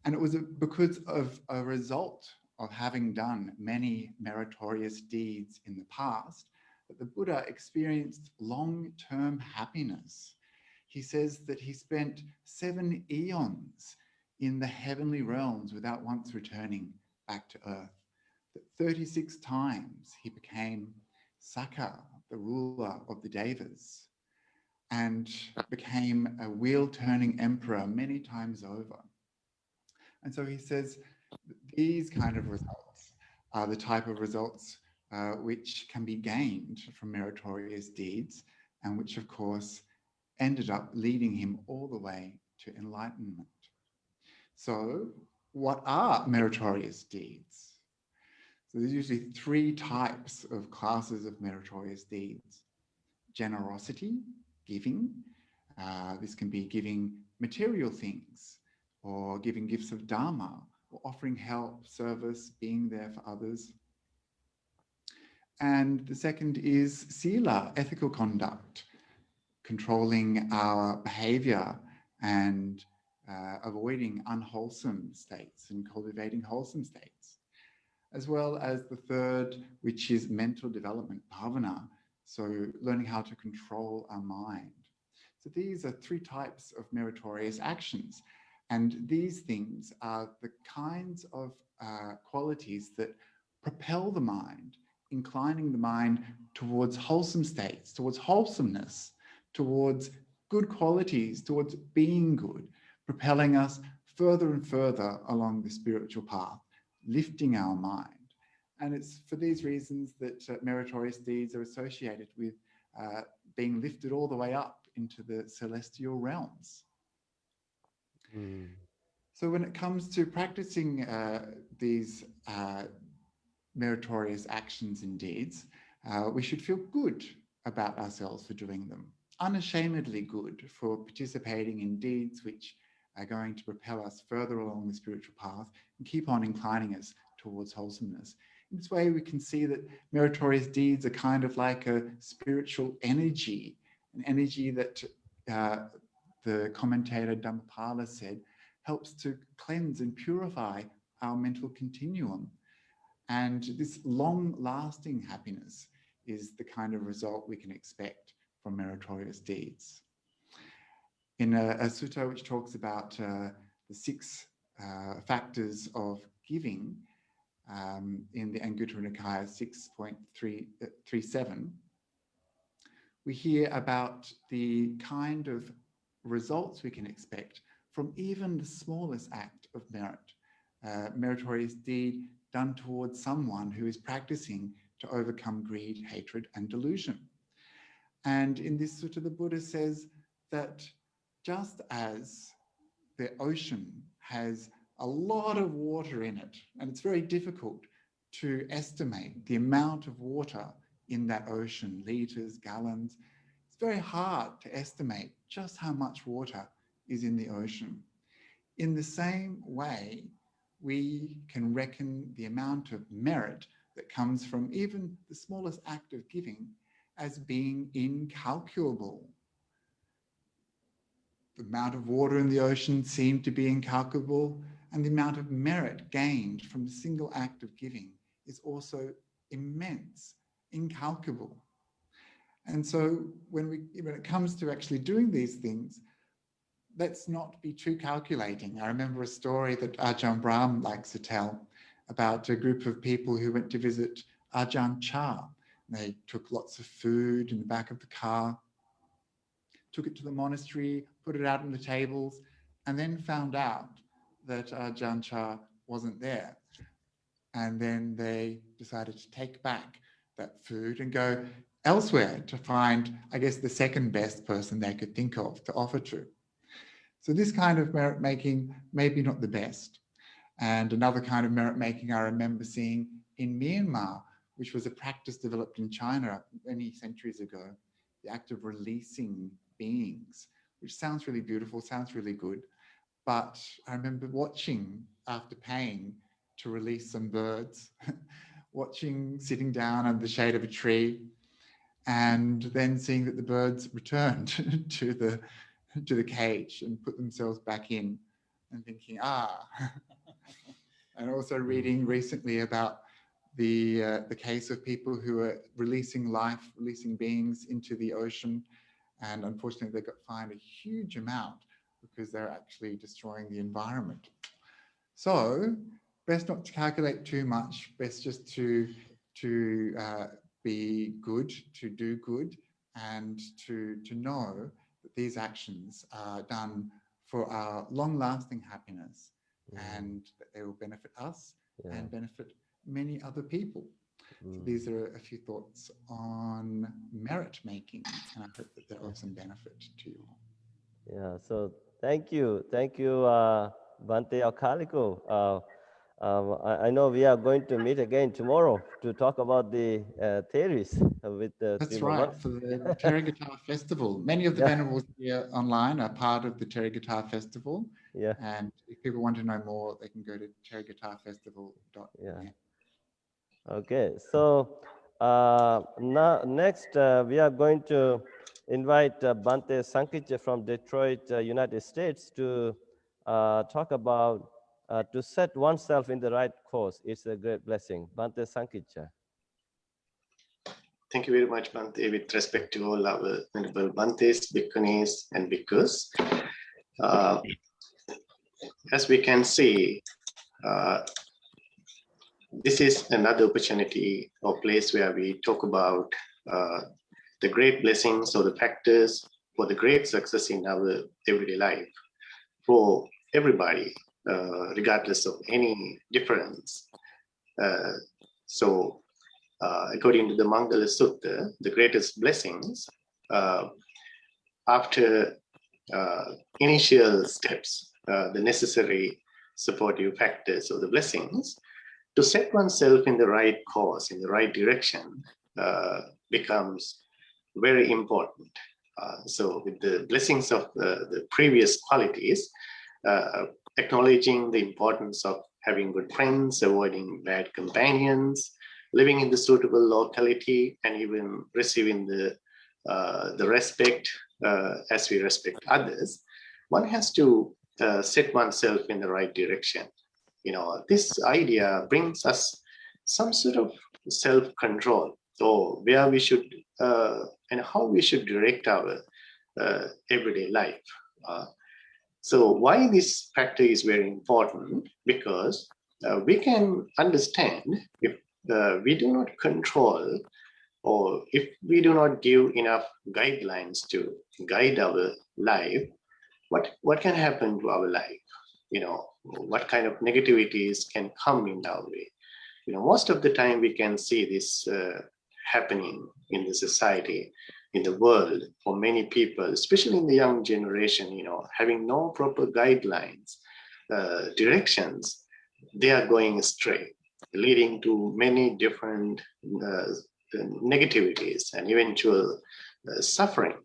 Speaker 7: And it was because of a result of having done many meritorious deeds in the past that the Buddha experienced long-term happiness. He says that he spent 7 eons in the heavenly realms without once returning back to earth. That 36 times he became Saka, the ruler of the Devas, and became a wheel-turning emperor many times over. And so he says these kind of results are the type of results which can be gained from meritorious deeds, and which of course ended up leading him all the way to enlightenment. So what are meritorious deeds? So there's usually 3 types of classes of meritorious deeds. Generosity, giving. This can be giving material things, or giving gifts of Dharma, or offering help, service, being there for others. And the second is sila, ethical conduct, controlling our behavior and avoiding unwholesome states and cultivating wholesome states. As well as the third, which is mental development, bhavana, so learning how to control our mind. So these are 3 types of meritorious actions. And these things are the kinds of qualities that propel the mind, inclining the mind towards wholesome states, towards wholesomeness, towards good qualities, towards being good, propelling us further and further along the spiritual path, lifting our mind. And it's for these reasons that meritorious deeds are associated with being lifted all the way up into the celestial realms. So when it comes to practicing these meritorious actions and deeds, we should feel good about ourselves for doing them, unashamedly good for participating in deeds which are going to propel us further along the spiritual path and keep on inclining us towards wholesomeness. In this way, we can see that meritorious deeds are kind of like a spiritual energy, an energy that the commentator Dhammapala said helps to cleanse and purify our mental continuum. And this long-lasting happiness is the kind of result we can expect from meritorious deeds. In a sutta which talks about the 6 factors of giving, in the Anguttara Nikaya 6.37, we hear about the kind of results we can expect from even the smallest act of merit, meritorious deed done towards someone who is practicing to overcome greed, hatred, and delusion. And in this sutta, the Buddha says that just as the ocean has a lot of water in it, and it's very difficult to estimate the amount of water in that ocean, liters, gallons. It's very hard to estimate just how much water is in the ocean. In the same way, we can reckon the amount of merit that comes from even the smallest act of giving as being incalculable. The amount of water in the ocean seemed to be incalculable, and the amount of merit gained from the single act of giving is also immense, incalculable. And so when it comes to actually doing these things, let's not be too calculating. I remember a story that Ajahn Brahm likes to tell about a group of people who went to visit Ajahn Chah. They took lots of food in the back of the car, took it to the monastery, put it out on the tables, and then found out that Ajahn Chah wasn't there. And then they decided to take back that food and go elsewhere to find, I guess, the second best person they could think of to offer to. So this kind of merit making, maybe not the best. And another kind of merit making I remember seeing in Myanmar, which was a practice developed in China many centuries ago, the act of releasing beings, which sounds really beautiful, sounds really good. But I remember watching after paying to release some birds, sitting down under the shade of a tree, and then seeing that the birds returned to the cage and put themselves back in, and thinking, and also reading recently about the case of people who are releasing beings into the ocean, and unfortunately they got fined a huge amount because they're actually destroying the environment. So best not to calculate too much, best just to be good, to do good, and to know that these actions are done for our long-lasting happiness, and that they will benefit us and benefit many other people. So these are a few thoughts on merit making, and I hope that they're of some benefit to you all.
Speaker 1: Yeah, so thank you, Bhante Akaliko. I know we are going to meet again tomorrow to talk about the theories with the
Speaker 7: That's
Speaker 1: Sima
Speaker 7: right,
Speaker 1: monks.
Speaker 7: for the Terra Festival. Many of the venerables here online are part of the Terra Festival.
Speaker 1: Yeah.
Speaker 7: And if people want to know more, they can go to terraguitarfestival.net.
Speaker 1: Yeah. Okay, so now next we are going to invite Bhante Sankiccha from Detroit, United States, to talk about to set oneself in the right course. It's a great blessing. Bhante Sankiccha.
Speaker 8: Thank you very much, Bhante. With respect to all our venerable Bhantes, Bhikkhunis, and Bhikkhus, as we can see, this is another opportunity or place where we talk about the great blessings or the factors for the great success in our everyday life for everybody, regardless of any difference. So according to the Mangala Sutta, the greatest blessings after initial steps, the necessary supportive factors or the blessings, to set oneself in the right course, in the right direction, becomes very important. So with the blessings of the previous qualities, acknowledging the importance of having good friends, avoiding bad companions, living in the suitable locality, and even receiving the respect as we respect others, one has to set oneself in the right direction. You know, this idea brings us some sort of self-control, or where we should and how we should direct our everyday life. So why this factor is very important? Because we can understand if we do not control, or if we do not give enough guidelines to guide our life, what can happen to our life? You know, what kind of negativities can come in our way? You know, most of the time we can see this happening in the society, in the world, for many people, especially in the young generation, you know, having no proper guidelines, directions, they are going astray, leading to many different negativities and eventual suffering,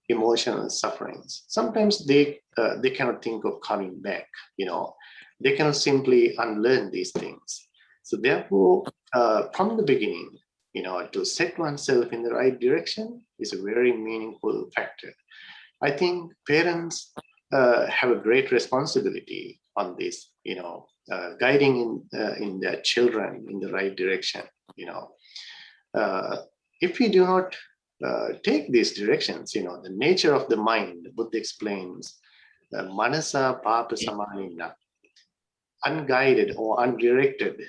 Speaker 8: emotional sufferings. Sometimes they cannot think of coming back, you know, they cannot simply unlearn these things. So therefore, from the beginning, you know, to set oneself in the right direction is a very meaningful factor. I think parents have a great responsibility on this, you know, guiding in their children in the right direction. You know, if we do not take these directions, you know, the nature of the mind, Buddha explains, manasa papa samanina, unguided or undirected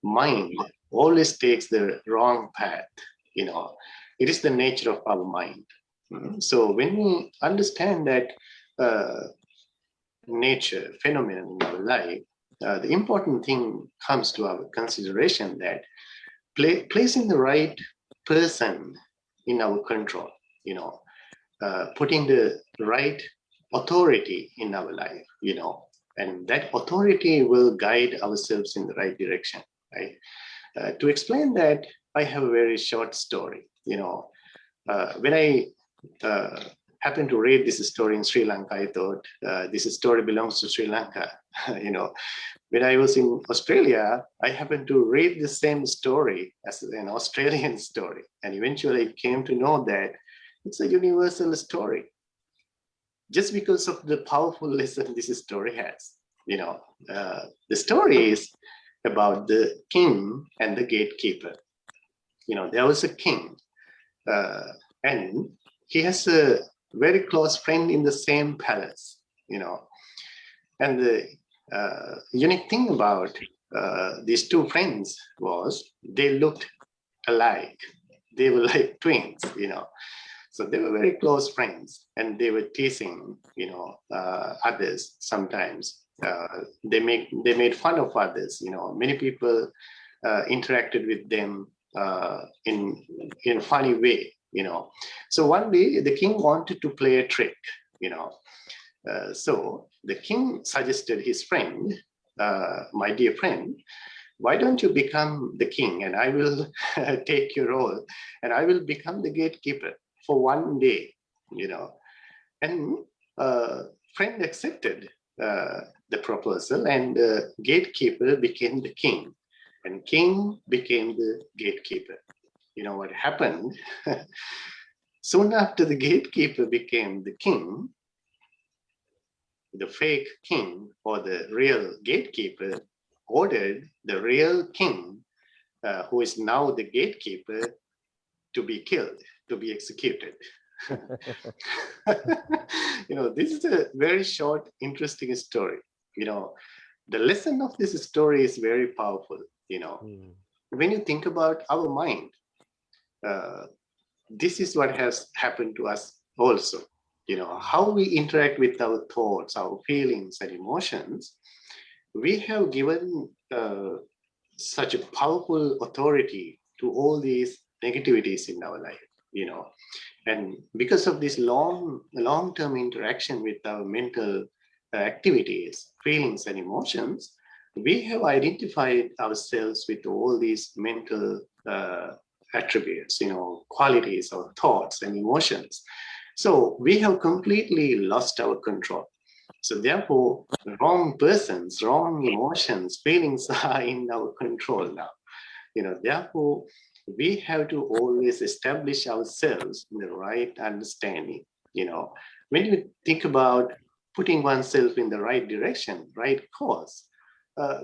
Speaker 8: mind always takes the wrong path. You know, it is the nature of our mind. So when we understand that nature, phenomenon in our life, the important thing comes to our consideration that placing the right person in our control, putting the right authority in our life, and that authority will guide ourselves in the right direction, right? To explain that, I have a very short story. When I happened to read this story in Sri Lanka, I thought this story belongs to Sri Lanka. When I was in Australia, I happened to read the same story as an Australian story. And eventually I came to know that it's a universal story. Just because of the powerful lesson this story has. The story is about the king and the gatekeeper. There was a king and he has a very close friend in the same palace, and the unique thing about these two friends was they looked alike. They were like twins, so they were very close friends, and they were teasing, others sometimes. They made fun of others. Many people interacted with them in a funny way. So one day the king wanted to play a trick. So the king suggested his friend, my dear friend, why don't you become the king and I will take your role and I will become the gatekeeper for one day, and friend accepted the proposal, and the gatekeeper became the king and king became the gatekeeper. What happened? Soon after the gatekeeper became the king, the fake king or the real gatekeeper ordered the real king, who is now the gatekeeper, to be killed, to be executed. This is a very short, interesting story. The lesson of this story is very powerful. When you think about our mind, this is what has happened to us also. How we interact with our thoughts, our feelings and emotions, we have given such a powerful authority to all these negativities in our life, and because of this long-term interaction with our mental activities, feelings and emotions, we have identified ourselves with all these mental attributes, qualities or thoughts and emotions. So we have completely lost our control. So therefore, wrong persons, wrong emotions, feelings are in our control now. Therefore, we have to always establish ourselves in the right understanding. When you think about putting oneself in the right direction, right course,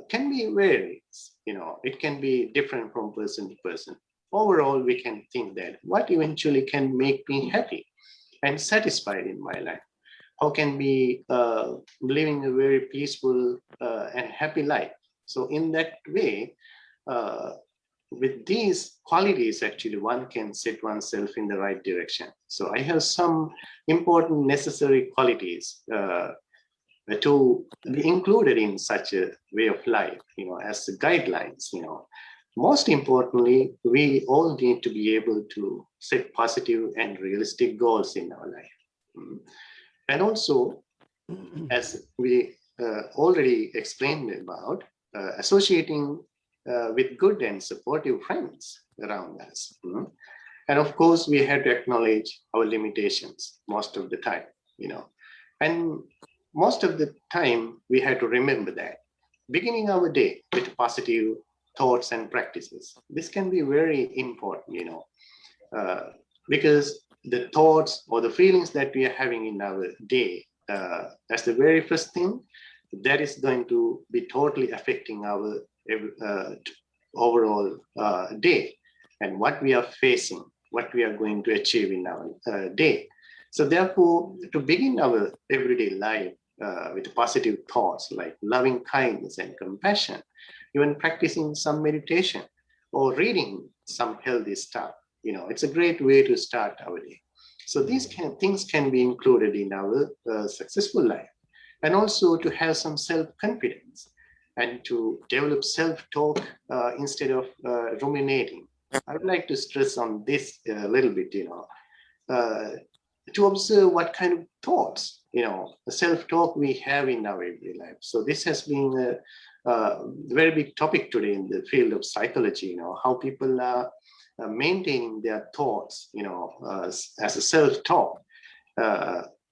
Speaker 8: can be varies. It can be different from person to person. Overall, we can think that what eventually can make me happy and satisfied in my life? How can be living a very peaceful and happy life? So in that way, with these qualities, actually, one can set oneself in the right direction. So I have some important necessary qualities to be included in such a way of life, as guidelines. Most importantly, we all need to be able to set positive and realistic goals in our life. And also, as we already explained about, associating with good and supportive friends around us. And of course, we have to acknowledge our limitations most of the time, and most of the time we have to remember that beginning our day with positive thoughts and practices. This can be very important, because the thoughts or the feelings that we are having in our day, that's the very first thing that is going to be totally affecting our overall day and what we are facing, what we are going to achieve in our day. So therefore, to begin our everyday life with positive thoughts like loving kindness and compassion, even practicing some meditation or reading some healthy stuff, it's a great way to start our day. So these things can be included in our successful life. and also to have some self-confidence and to develop self-talk instead of ruminating. I would like to stress on this a little bit, to observe what kind of thoughts, the self-talk we have in our everyday life. So this has been a very big topic today in the field of psychology, how people are maintaining their thoughts, as a self-talk.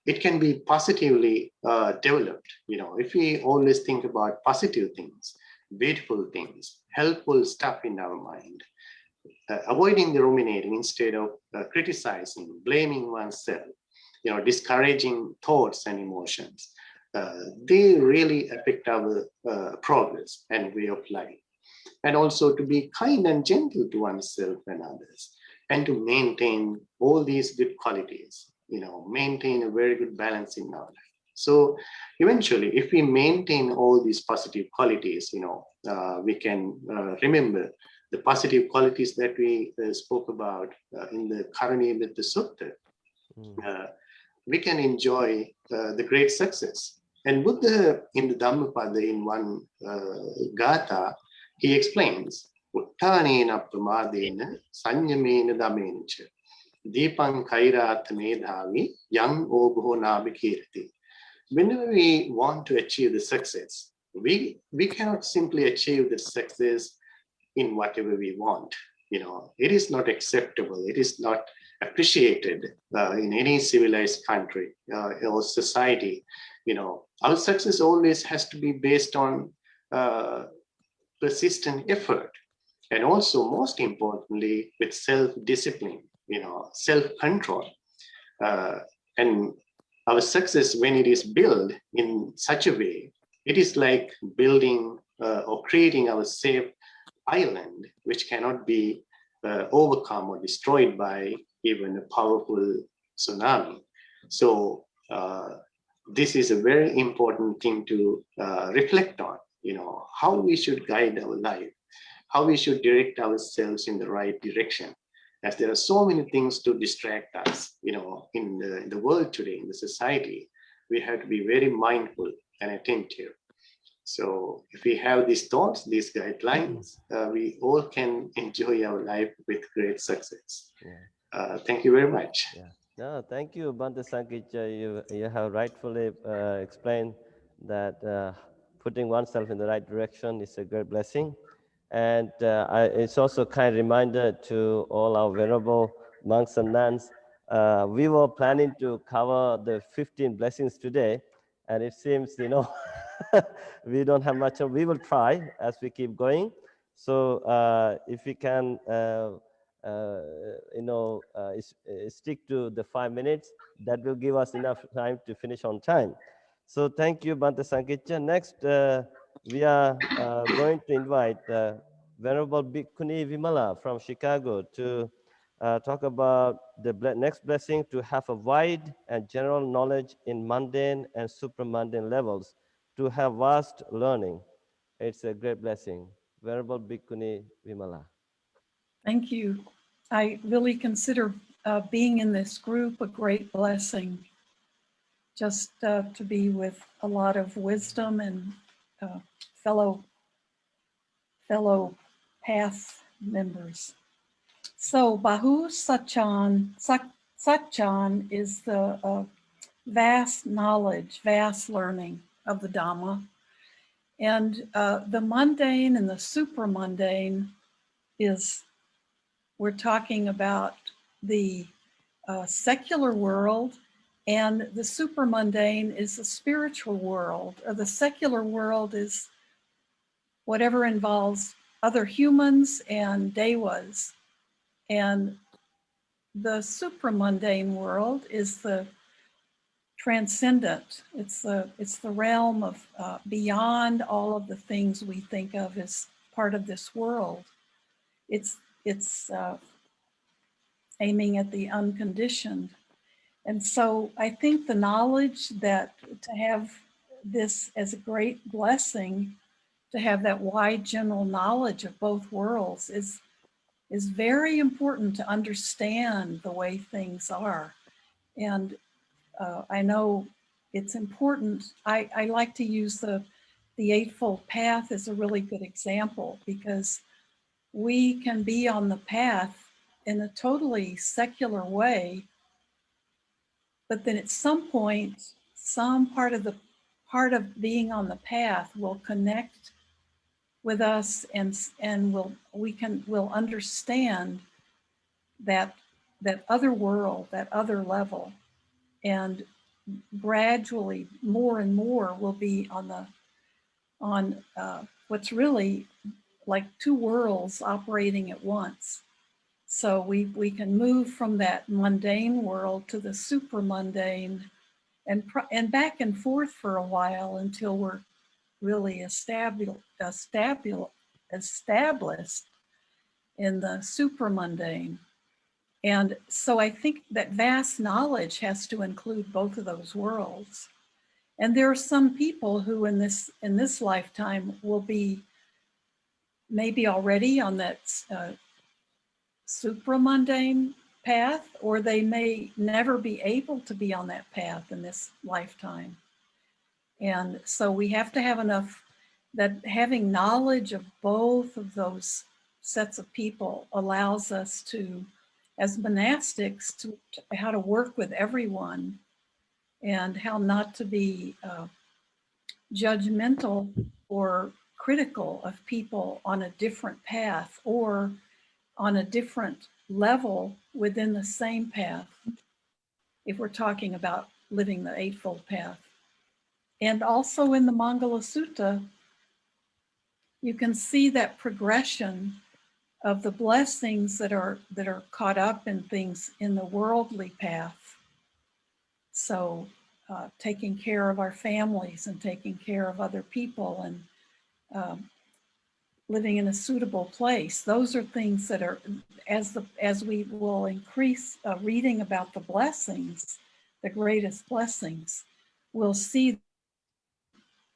Speaker 8: It can be positively developed, if we always think about positive things, beautiful things, helpful stuff in our mind, avoiding the ruminating instead of criticizing, blaming oneself, discouraging thoughts and emotions. They really affect our progress and way of life. And also to be kind and gentle to oneself and others, and to maintain all these good qualities, maintain a very good balance in our life. So eventually, if we maintain all these positive qualities, we can remember the positive qualities that we spoke about in the Karaniyamitha Sutta. We can enjoy the great success. And Buddha in the Dhammapada, in one Gatha, he explains, Uttanena pramadena sanyamena damencha deepang kairat medhavi yang obho nabhikirti. Whenever we want to achieve the success, we cannot simply achieve the success in whatever we want. It is not acceptable. It is not appreciated in any civilized country or society. Our success always has to be based on persistent effort, and also most importantly with self-discipline, self-control. And our success, when it is built in such a way, it is like building or creating our safe island, which cannot be overcome or destroyed by even a powerful tsunami. So this is a very important thing to reflect on, how we should guide our life, how we should direct ourselves in the right direction, as there are so many things to distract us, in the world today, in the society. We have to be very mindful and attentive. So if we have these thoughts, these guidelines, we all can enjoy our life with great success. Thank you very much.
Speaker 1: No, thank you, Bhante Sankiccha. You have rightfully explained that putting oneself in the right direction is a great blessing. And it's also a kind reminder to all our venerable monks and nuns. We were planning to cover the 15 blessings today, and it seems, we don't have much. We will try as we keep going. So if we can, stick to the 5 minutes, that will give us enough time to finish on time. So thank you, Bhante Sankiccha. Next, we are going to invite Venerable Bhikkhuni Vimala from Chicago to talk about the next blessing, to have a wide and general knowledge in mundane and supra-mundane levels, to have vast learning. It's a great blessing. Venerable Bhikkhuni Vimala.
Speaker 9: Thank you. I really consider being in this group a great blessing, just to be with a lot of wisdom and fellow path members. So Bahu Satchan is the vast knowledge, vast learning of the Dhamma. And the mundane and the supra-mundane is, we're talking about the secular world, and the supra-mundane is the spiritual world. The secular world is whatever involves other humans and devas. And the supra-mundane world is the transcendent. It's the realm of beyond all of the things we think of as part of this world. It's aiming at the unconditioned. And so I think the knowledge that to have this as a great blessing, to have that wide general knowledge of both worlds is very important to understand the way things are. And I know it's important. I like to use the Eightfold Path as a really good example, because we can be on the path in a totally secular way, but then at some point, some part of being on the path will connect with us, and we'll understand that other world, that other level, and gradually more and more will be on what's really like two worlds operating at once. So we can move from that mundane world to the supra-mundane, and back and forth for a while until we're really established in the supra-mundane. And so I think that vast knowledge has to include both of those worlds. And there are some people who in this lifetime will be maybe already on that supra-mundane path, or they may never be able to be on that path in this lifetime. And so we have to have enough, that having knowledge of both of those sets of people allows us to, as monastics, to how to work with everyone and how not to be judgmental or critical of people on a different path or on a different level within the same path, if we're talking about living the Eightfold Path. And also in the Mangala Sutta, you can see that progression of the blessings that are caught up in things in the worldly path. So taking care of our families and taking care of other people and living in a suitable place. Those are things that are, as we will increase reading about the blessings, the greatest blessings, we'll see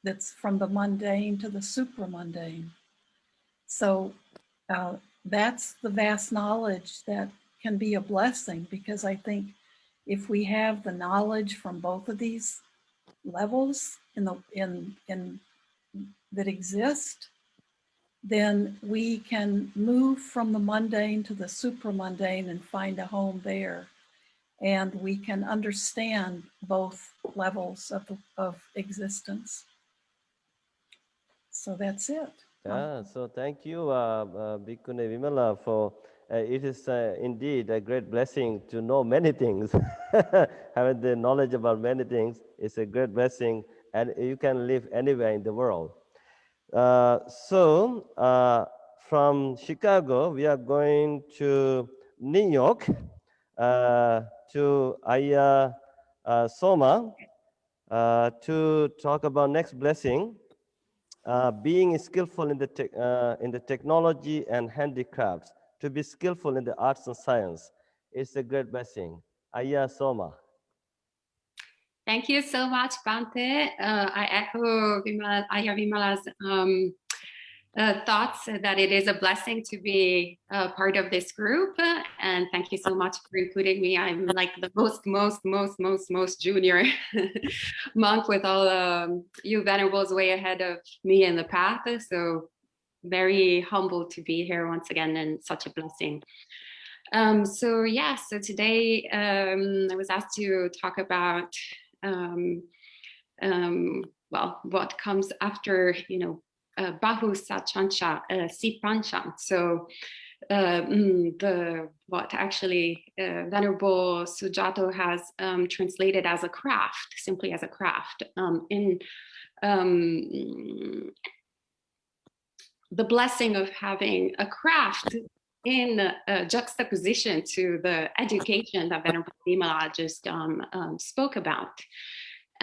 Speaker 9: that's from the mundane to the supra-mundane. So that's the vast knowledge that can be a blessing, because I think if we have the knowledge from both of these levels that exist, then we can move from the mundane to the supra-mundane and find a home there. And we can understand both levels of existence. So that's it.
Speaker 1: Yeah, so thank you, Bhikkhuni Vimala, for it is indeed a great blessing to know many things. Having the knowledge about many things is a great blessing, and you can live anywhere in the world. So from Chicago, we are going to New York to Ayya Soma to talk about next blessing. Being skillful in the technology and handicrafts, to be skillful in the arts and science, is a great blessing. Ayya Soma.
Speaker 10: Thank you so much, Bhante. I echo Ayya Vimala's thoughts that it is a blessing to be part of this group, and thank you so much for including me. I'm like the most junior monk, with all you venerables way ahead of me in the path, so very humbled to be here once again, and such a blessing. So today I was asked to talk about what comes after, Bahu Sachancha, Sipancha. So what actually Venerable Sujatho has translated as a craft, simply as a craft. The blessing of having a craft in juxtaposition to the education that Venerable Vimala just spoke about.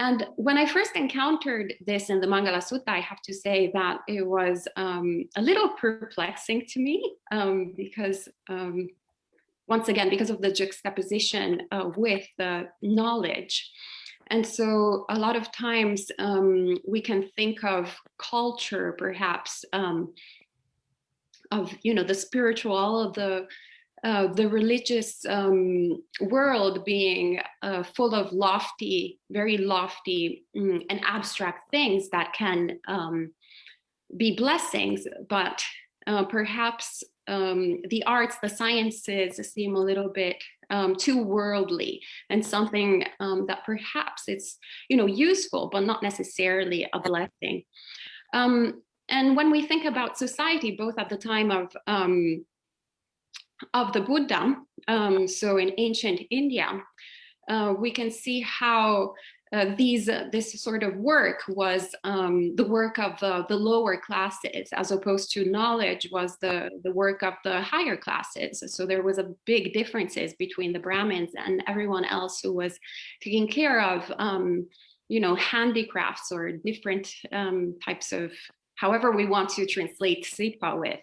Speaker 10: And when I first encountered this in the Mangala Sutta, I have to say that it was a little perplexing to me, because once again, because of the juxtaposition with the knowledge. And so a lot of times we can think of culture, perhaps, of the spiritual, of the the religious world being full of lofty, very lofty and abstract things that can be blessings, but perhaps the arts, the sciences seem a little bit too worldly, and something that perhaps it's useful, but not necessarily a blessing. And when we think about society, both at the time of the Buddha, so in ancient India, we can see how this sort of work was the work of the lower classes, as opposed to knowledge was the work of the higher classes. So there was a big differences between the Brahmins and everyone else who was taking care of handicrafts or different types of, however we want to translate sipa with.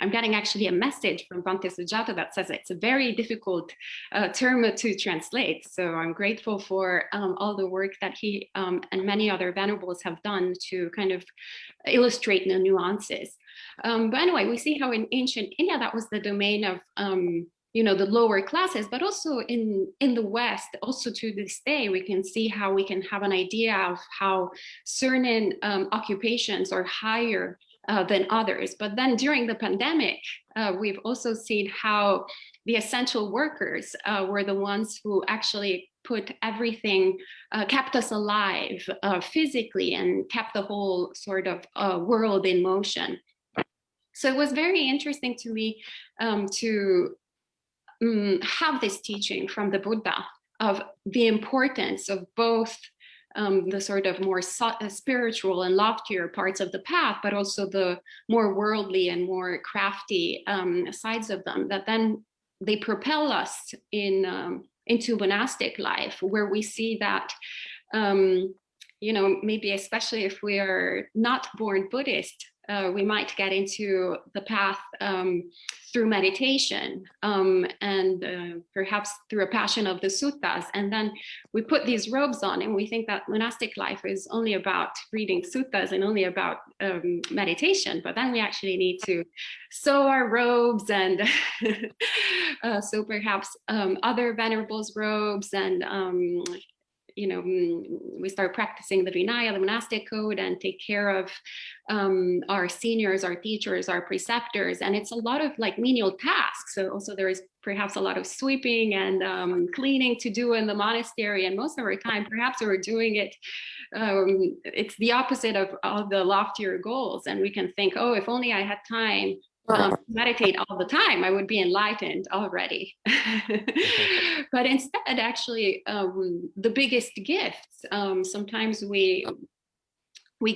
Speaker 10: I'm getting actually a message from Bhante Sujatho that says it's a very difficult term to translate. So I'm grateful for all the work that he and many other venerables have done to kind of illustrate the nuances. But anyway, we see how in ancient India, that was the domain of the lower classes, but also in the West, also to this day, we can see how we can have an idea of how certain occupations are higher than others. But then during the pandemic, we've also seen how the essential workers were the ones who actually put everything, kept us alive physically, and kept the whole sort of world in motion. So it was very interesting to me to have this teaching from the Buddha of the importance of both the sort of more spiritual and loftier parts of the path, but also the more worldly and more crafty sides of them, that then they propel us into monastic life, where we see that maybe especially if we are not born Buddhist, we might get into the path through meditation and perhaps through a passion of the suttas. And then we put these robes on and we think that monastic life is only about reading suttas and only about meditation. But then we actually need to sew our robes and so perhaps other venerables' robes, and we start practicing the Vinaya, the monastic code, and take care of our seniors, our teachers, our preceptors. And it's a lot of like menial tasks. So also there is perhaps a lot of sweeping and cleaning to do in the monastery. And most of our time, perhaps we're doing it, it's the opposite of all the loftier goals. And we can think, oh, if only I had time meditate all the time, I would be enlightened already. But instead, actually, the biggest gifts, sometimes we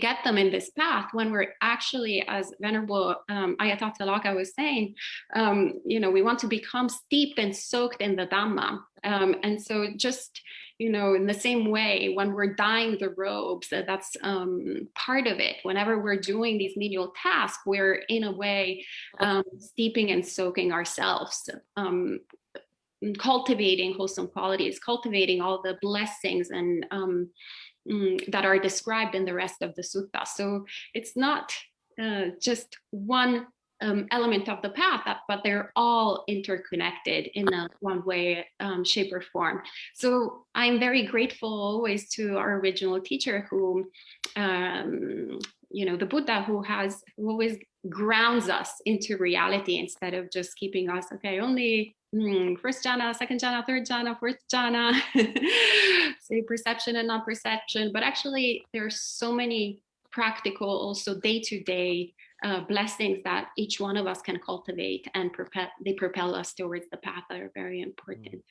Speaker 10: get them in this path when we're actually, as Venerable Ayya Tathaloka was saying, we want to become steeped and soaked in the Dhamma. And so just, in the same way, when we're dyeing the robes, that's part of it. Whenever we're doing these menial tasks, we're in a way steeping and soaking ourselves, cultivating wholesome qualities, cultivating all the blessings and that are described in the rest of the sutta. So it's not just one element of the path, but they're all interconnected in one way, shape, or form. So I'm very grateful always to our original teacher, who, the Buddha, who always grounds us into reality instead of just keeping us, okay, only first jhana, second jhana, third jhana, fourth jhana, say perception and non-perception. But actually, there are so many practical, also day-to-day blessings that each one of us can cultivate, and they propel us towards the path that are very important.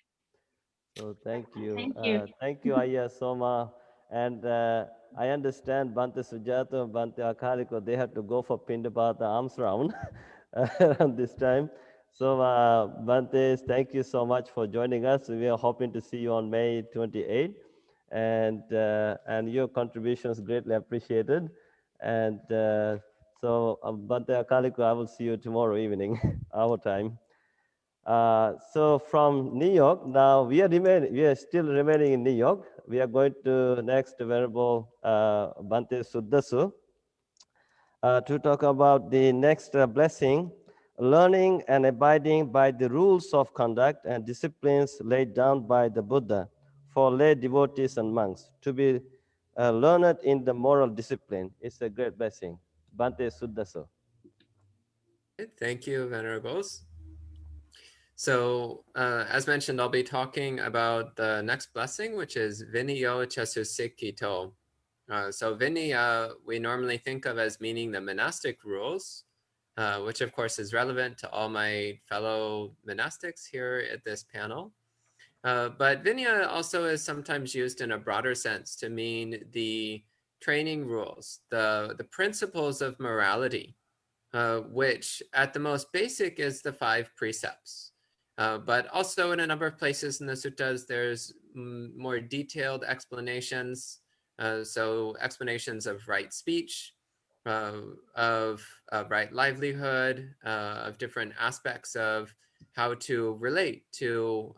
Speaker 1: So thank you.
Speaker 10: Thank you.
Speaker 1: Thank you, Ayya Soma. And I understand Bhante Sujatho and Bhante Akaliko, they had to go for Pindapata arms round around this time. So Bhante, thank you so much for joining us. We are hoping to see you on May 28th. And your contributions greatly appreciated. And so Bhante Akaliko, I will see you tomorrow evening, our time. So from New York, now we are still remaining in New York. We are going to next Venerable Bhante Sujatho to talk about the next blessing learning and abiding by the rules of conduct and disciplines laid down by the Buddha for lay devotees and monks. To be learned in the moral discipline is a great blessing. Bhante Sujatho.
Speaker 11: Thank you, Venerables. So, as mentioned, I'll be talking about the next blessing, which is Vinaya Chasussikito. So Vinaya, we normally think of as meaning the monastic rules, which of course is relevant to all my fellow monastics here at this panel. But Vinaya also is sometimes used in a broader sense to mean the training rules, the principles of morality, which at the most basic is the 5 precepts. But also in a number of places in the suttas, there's more detailed explanations. So explanations of right speech, of right livelihood, of different aspects of how to relate to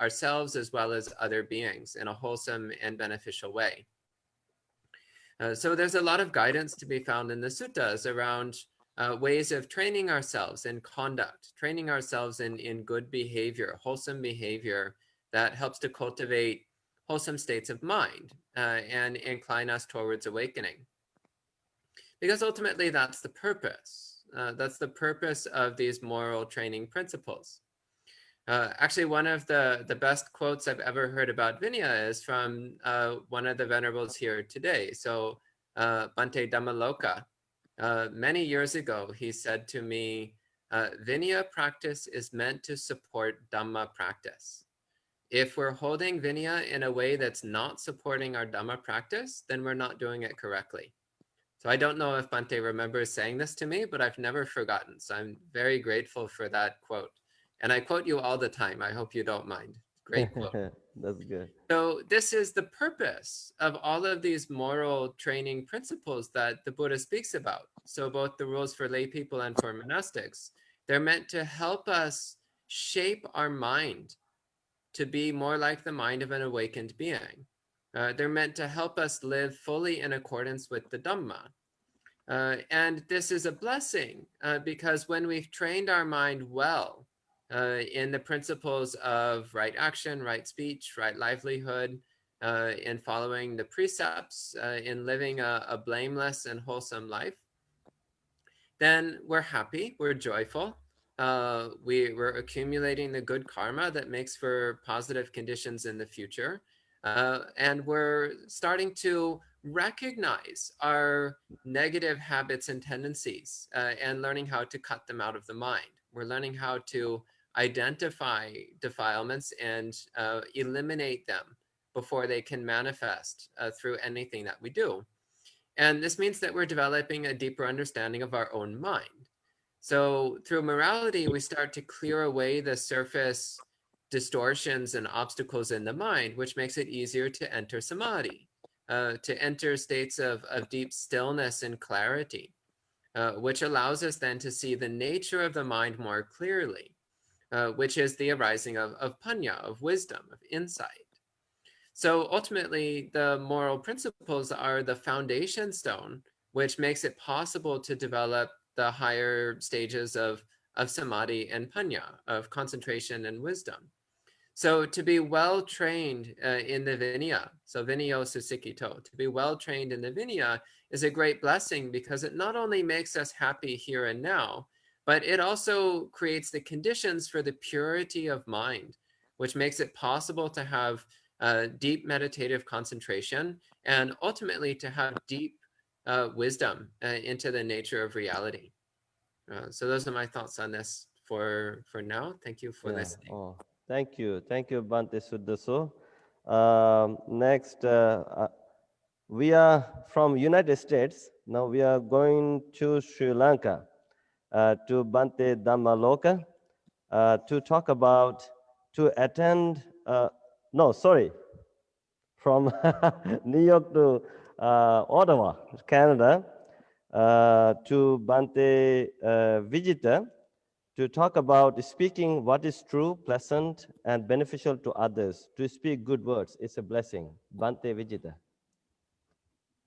Speaker 11: ourselves as well as other beings in a wholesome and beneficial way. So there's a lot of guidance to be found in the suttas around ways of training ourselves in conduct, training ourselves in good behavior, wholesome behavior that helps to cultivate wholesome states of mind and incline us towards awakening. Because ultimately that's the purpose. That's the purpose of these moral training principles. Actually, one of the best quotes I've ever heard about Vinaya is from one of the venerables here today. So Bhante Dhammaloka, many years ago, he said to me, Vinaya practice is meant to support Dhamma practice. If we're holding Vinaya in a way that's not supporting our Dhamma practice, then we're not doing it correctly. So I don't know if Bhante remembers saying this to me, but I've never forgotten. So I'm very grateful for that quote. And I quote you all the time. I hope you don't mind. Great quote.
Speaker 1: That's good.
Speaker 11: So this is the purpose of all of these moral training principles that the Buddha speaks about. So both the rules for lay people and for monastics, they're meant to help us shape our mind to be more like the mind of an awakened being. They're meant to help us live fully in accordance with the Dhamma. And this is a blessing because when we've trained our mind well in the principles of right action, right speech, right livelihood, in following the precepts, in living a blameless and wholesome life, then we're happy, we're joyful, we're accumulating the good karma that makes for positive conditions in the future. And we're starting to recognize our negative habits and tendencies and learning how to cut them out of the mind. We're learning how to identify defilements and eliminate them before they can manifest through anything that we do. And this means that we're developing a deeper understanding of our own mind. So through morality, we start to clear away the surface distortions and obstacles in the mind, which makes it easier to enter samadhi, to enter states of deep stillness and clarity, which allows us then to see the nature of the mind more clearly, which is the arising of panya, of wisdom, of insight. So ultimately, the moral principles are the foundation stone, which makes it possible to develop the higher stages of samadhi and panya, of concentration and wisdom. So to be well trained in the Vinaya, so Vinaya Sussikito, to be well trained in the Vinaya is a great blessing because it not only makes us happy here and now, but it also creates the conditions for the purity of mind, which makes it possible to have deep meditative concentration and ultimately to have deep wisdom into the nature of reality. So those are my thoughts on this for now. Thank you for listening.
Speaker 1: Oh, thank you, Bhante Sujatho. Next, we are from United States. Now we are going to Sri Lanka to Bhante Dhammaloka to talk about to attend. From New York to Ottawa, Canada, to Bhante Vijita to talk about speaking what is true, pleasant, and beneficial to others. To speak good words is a blessing. Bhante Vijita.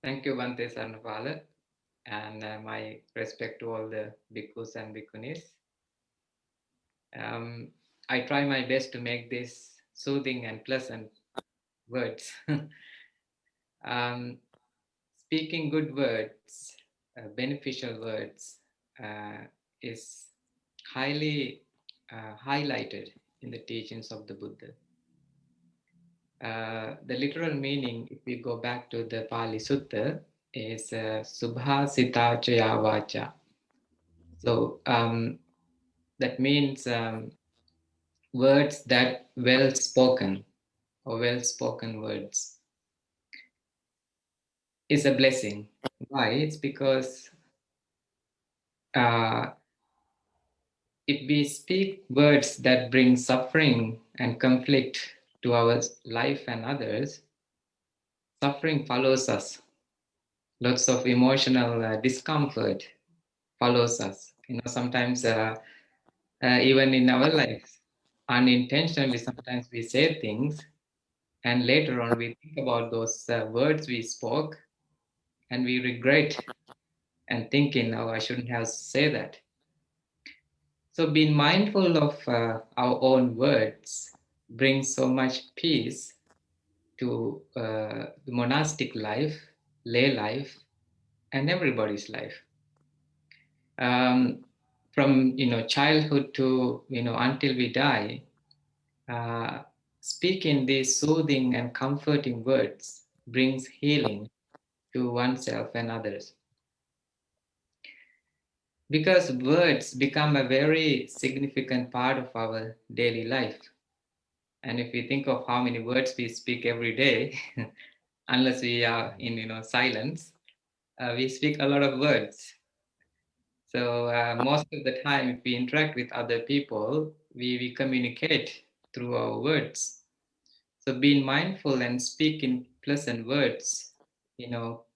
Speaker 12: Thank you, Bhante Sarnapala, and my respect to all the bhikkhus and bhikkhunis. I try my best to make this soothing and pleasant words. Speaking good words, beneficial words, is highly highlighted in the teachings of the Buddha. The literal meaning, if we go back to the Pali Sutta, is Subhasita Chaya Vacha. So that means words that well spoken or well spoken words is a blessing. Why? It's because if we speak words that bring suffering and conflict to our life and others, suffering follows us. Lots of emotional discomfort follows us. Sometimes even in our lives, unintentionally, sometimes we say things, and later on we think about those words we spoke, and we regret and thinking, oh, I shouldn't have said that. So being mindful of our own words brings so much peace to the monastic life, lay life, and everybody's life. From childhood to until we die, speaking these soothing and comforting words brings healing to oneself and others. Because words become a very significant part of our daily life. And if we think of how many words we speak every day, unless we are in silence, we speak a lot of words. So most of the time, if we interact with other people, we communicate through our words. So being mindful and speaking pleasant words,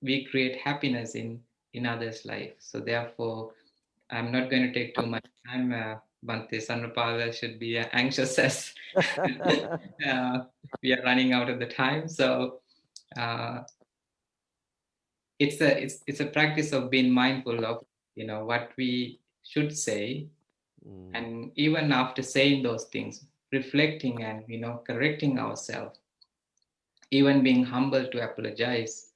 Speaker 12: we create happiness in others' life. So therefore, I'm not going to take too much time. Bhante Sanrapala should be anxious as we are running out of the time. So it's a practice of being mindful of what we should say, and even after saying those things, reflecting and correcting ourselves, even being humble to apologize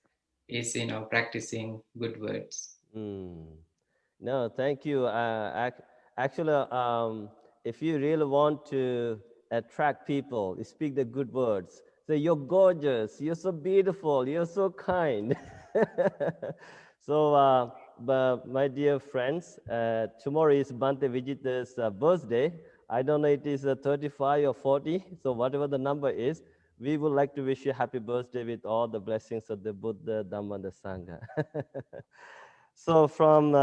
Speaker 12: is practicing good words.
Speaker 1: No, thank you. Actually, if you really want to attract people, you speak the good words. Say, you're gorgeous, you're so beautiful, you're so kind. So, but my dear friends, tomorrow is Bhante Vijita's birthday. I don't know if it is 35 or 40, so whatever the number is, we would like to wish you happy birthday with all the blessings of the Buddha, Dhamma, and the Sangha. So from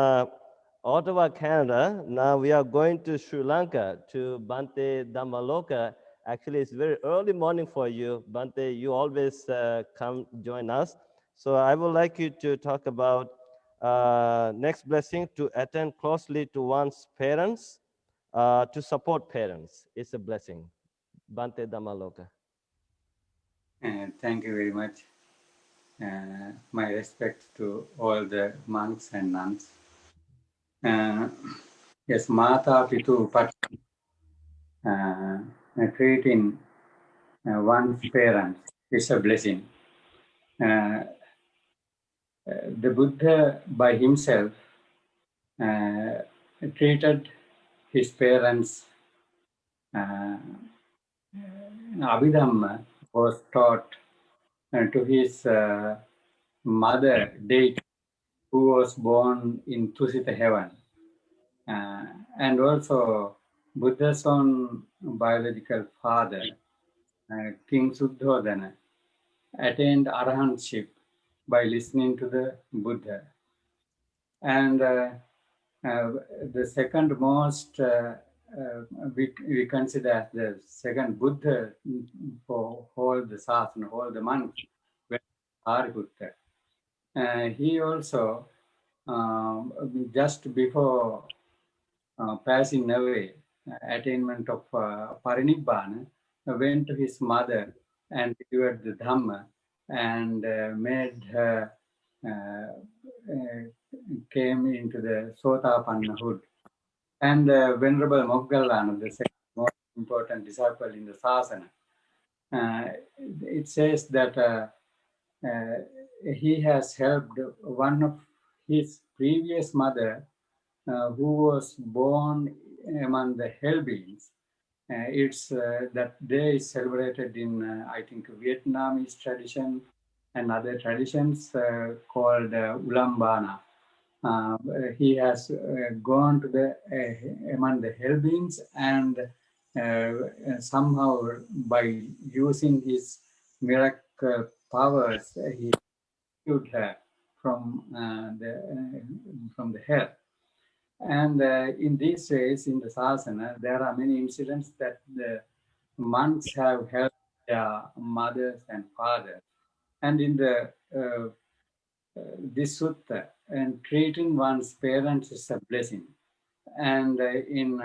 Speaker 1: Ottawa, Canada, now we are going to Sri Lanka to Bhante Dhammaloka. Actually, it's very early morning for you. Bhante, you always come join us. So I would like you to talk about next blessing, to attend closely to one's parents, to support parents. It's a blessing. Bhante Dhammaloka.
Speaker 13: Thank you very much. My respect to all the monks and nuns. Yes, Mata Pitu Pat, treating one's parents is a blessing. The Buddha by himself treated his parents. Abhidhamma was taught to his mother, Deity, who was born in Tusita heaven. And also Buddha's own biological father, King Suddhodana, attained arahantship by listening to the Buddha. And the second most, we consider as the second Buddha for all the sasana, all the monks, Hariputta. He also, just before passing away, attainment of Parinibbana, went to his mother and delivered the Dhamma and made her came into the Sotapannahood. and Venerable Moggallana, the second most important disciple in the Sasana. It says that he has helped one of his previous mother who was born among the hell beings. It's that day is celebrated in, I think, Vietnamese tradition and other traditions called Ulambana. He has gone to the among the hell beings, and somehow by using his miracle powers, he rescued her from the hell. And in these ways, in the Sasana, there are many incidents that the monks have helped their mothers and fathers. And in the this sutta, and treating one's parents is a blessing. And in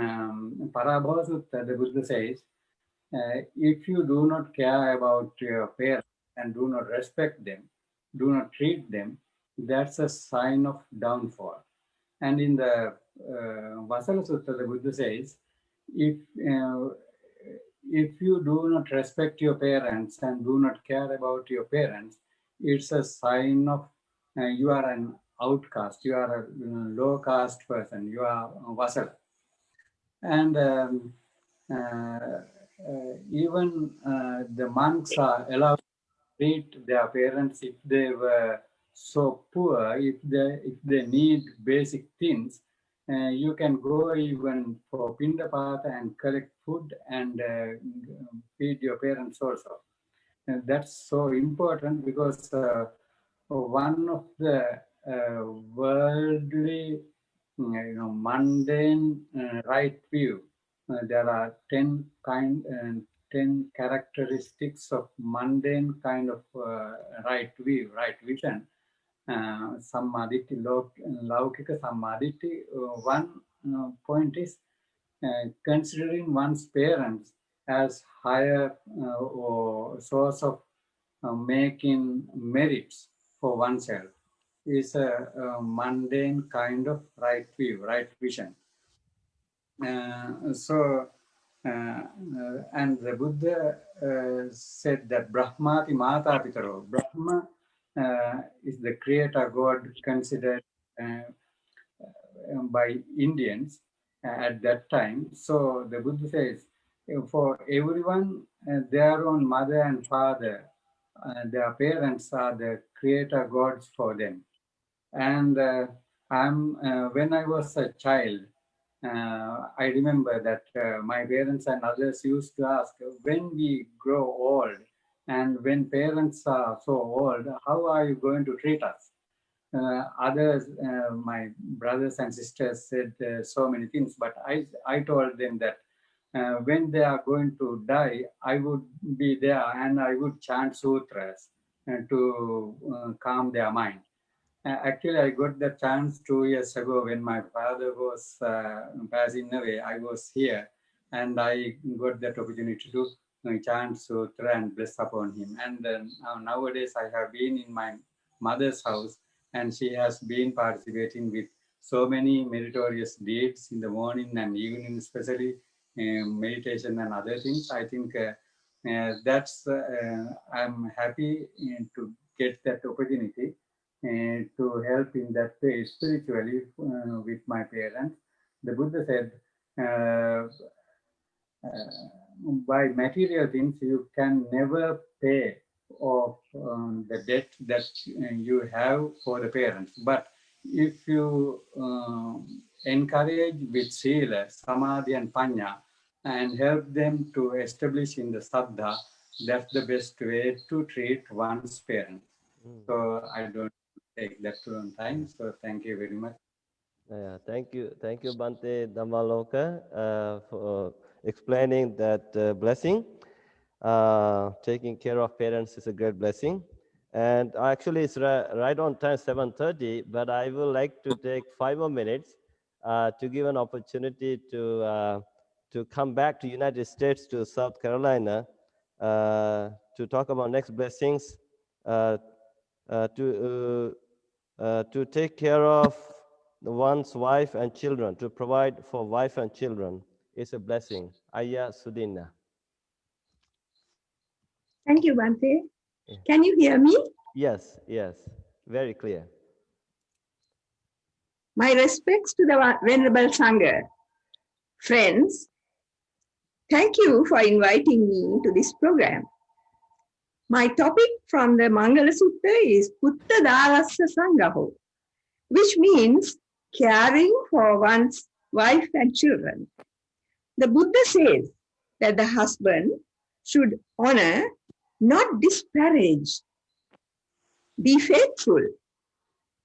Speaker 13: Parabhava Sutta, the Buddha says, if you do not care about your parents and do not respect them, do not treat them, that's a sign of downfall. And in the Vasala Sutta, the Buddha says, if you do not respect your parents and do not care about your parents, it's a sign of you are an outcast, you are a low caste person, you are a Vasala. And even the monks are allowed to treat their parents if they were so poor, if they need basic things. You can go even for Pindapata and collect food and feed your parents also. And that's so important because one of the worldly, mundane right view. There are 10 characteristics of mundane kind of right view, right vision. Sammaditi, laukika sammaditi. One point is considering one's parents as higher or source of making merits for oneself is a mundane kind of right view, right vision. And the Buddha said that Brahmati Mata Pitaro. Brahma is the creator God considered by Indians at that time. So the Buddha says, for everyone, their own mother and father, their parents are the creator gods for them. And when I was a child, I remember that my parents and others used to ask, when we grow old and when parents are so old, how are you going to treat us? Others, my brothers and sisters said so many things, but I told them that when they are going to die, I would be there and I would chant sutras to calm their mind. Actually, I got the chance 2 years ago when my father was passing away. I was here and I got that opportunity to chant sutra and bless upon him. And nowadays I have been in my mother's house and she has been participating with so many meritorious deeds in the morning and evening, especially meditation and other things. I think that's, I'm happy to get that opportunity to help in that way spiritually with my parents. The Buddha said, by material things, you can never pay off the debt that you have for the parents. But if you encourage with sila, samadhi and panya, and help them to establish in the saddha, that's the best way to treat one's parents. So I don't take that long time. So thank you very much.
Speaker 1: Thank you, Bhante Dhammaloka, for explaining that blessing. Taking care of parents is a great blessing. And actually, it's right on time, 7:30, but I would like to take 5 more minutes to give an opportunity to come back to United States, to South Carolina, to talk about next blessings, to take care of one's wife and children, to provide for wife and children, is a blessing. Ayya Sudina.
Speaker 14: Thank you, Bhante. Can you hear me?
Speaker 1: Yes, yes, very clear.
Speaker 14: My respects to the Venerable Sangha. Friends, thank you for inviting me to this program. My topic from the Mangala Sutta is Putta Darassa Sangaho, which means caring for one's wife and children. The Buddha says that the husband should honor, not disparage, be faithful,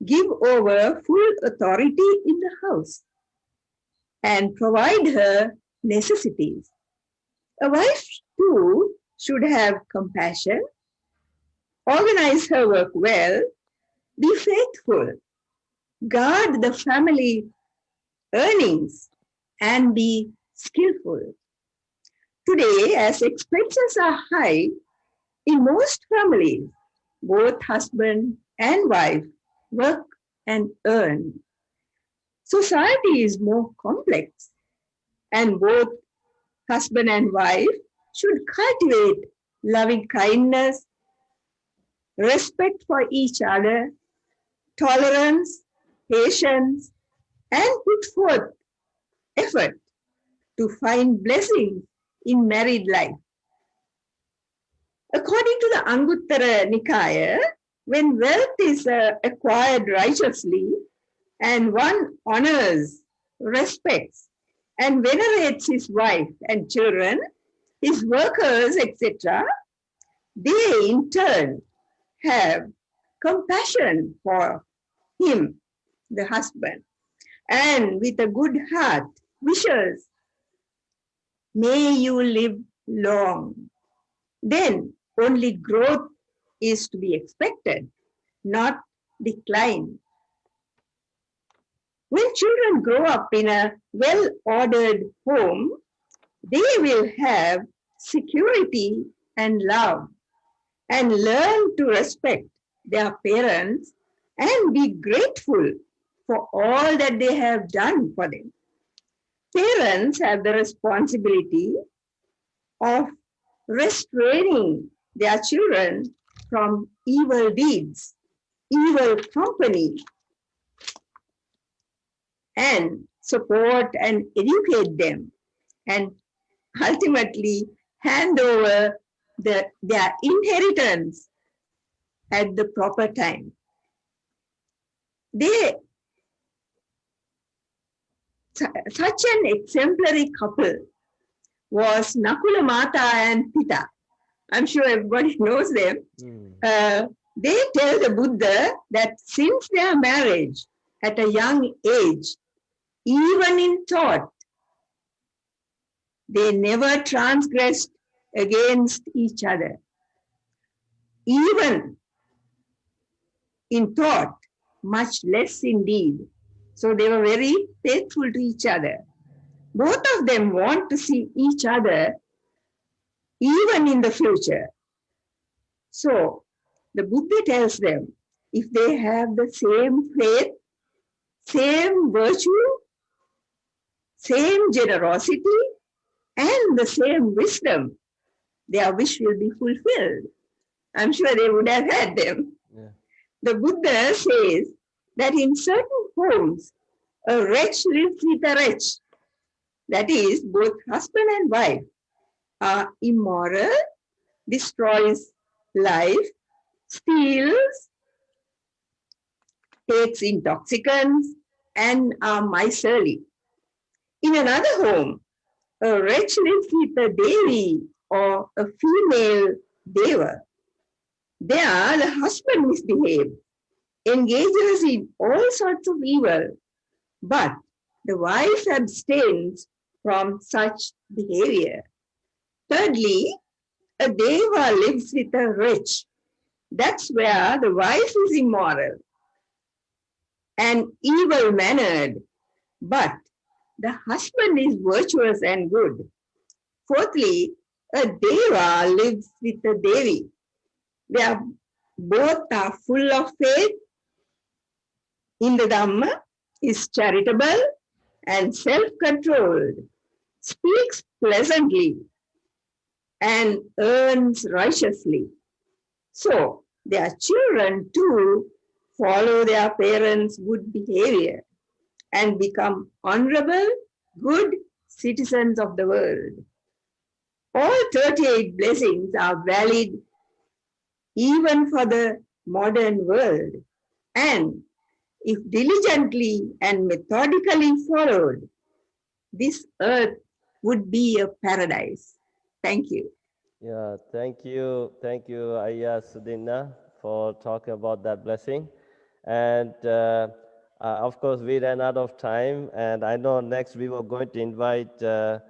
Speaker 14: give over full authority in the house, and provide her necessities. A wife too should have compassion, organize her work well, be faithful, guard the family earnings, and be skillful. Today, as expenses are high, in most families, both husband and wife work and earn. Society is more complex, and both husband and wife should cultivate loving kindness, respect for each other, tolerance, patience, and put forth effort to find blessings in married life. According to the Anguttara Nikaya, when wealth is acquired righteously and one honors, respects, and venerates his wife and children, his workers, etc., they in turn have compassion for him, the husband, and with a good heart wishes, may you live long. Then only growth is to be expected, not decline. When children grow up in a well-ordered home, they will have security and love and learn to respect their parents and be grateful for all that they have done for them. Parents have the responsibility of restraining their children from evil deeds, evil company, and support and educate them, and ultimately hand over their inheritance at the proper time. Such an exemplary couple was Nakula Mata and Pita. I'm sure everybody knows them. They tell the Buddha that since their marriage at a young age, even in thought, they never transgressed against each other. Even in thought, much less in deed. So they were very faithful to each other. Both of them want to see each other even in the future. So the Buddha tells them, if they have the same faith, same virtue, same generosity, and the same wisdom, their wish will be fulfilled. I'm sure they would have had them. Yeah. The Buddha says that in certain homes, a wretch lives with a wretch. That is, both husband and wife are immoral, destroys life, steals, takes intoxicants, and are miserly. In another home, a wretch lives with a devi or a female deva. There, the husband misbehaves, engages in all sorts of evil, but the wife abstains from such behavior. Thirdly, a deva lives with a wretch. That's where the wife is immoral and evil-mannered, but the husband is virtuous and good. Fourthly, a deva lives with a devi. Both are full of faith in the Dhamma is charitable and self-controlled, speaks pleasantly, and earns righteously. So their children too follow their parents' good behavior and become honorable, good citizens of the world. All 38 blessings are valid even for the modern world, and if diligently and methodically followed, this earth would be a paradise. Thank you.
Speaker 1: Yeah, thank you, Ayya Sudina, for talking about that blessing. And of course, we ran out of time, and I know next we were going to invite Bhante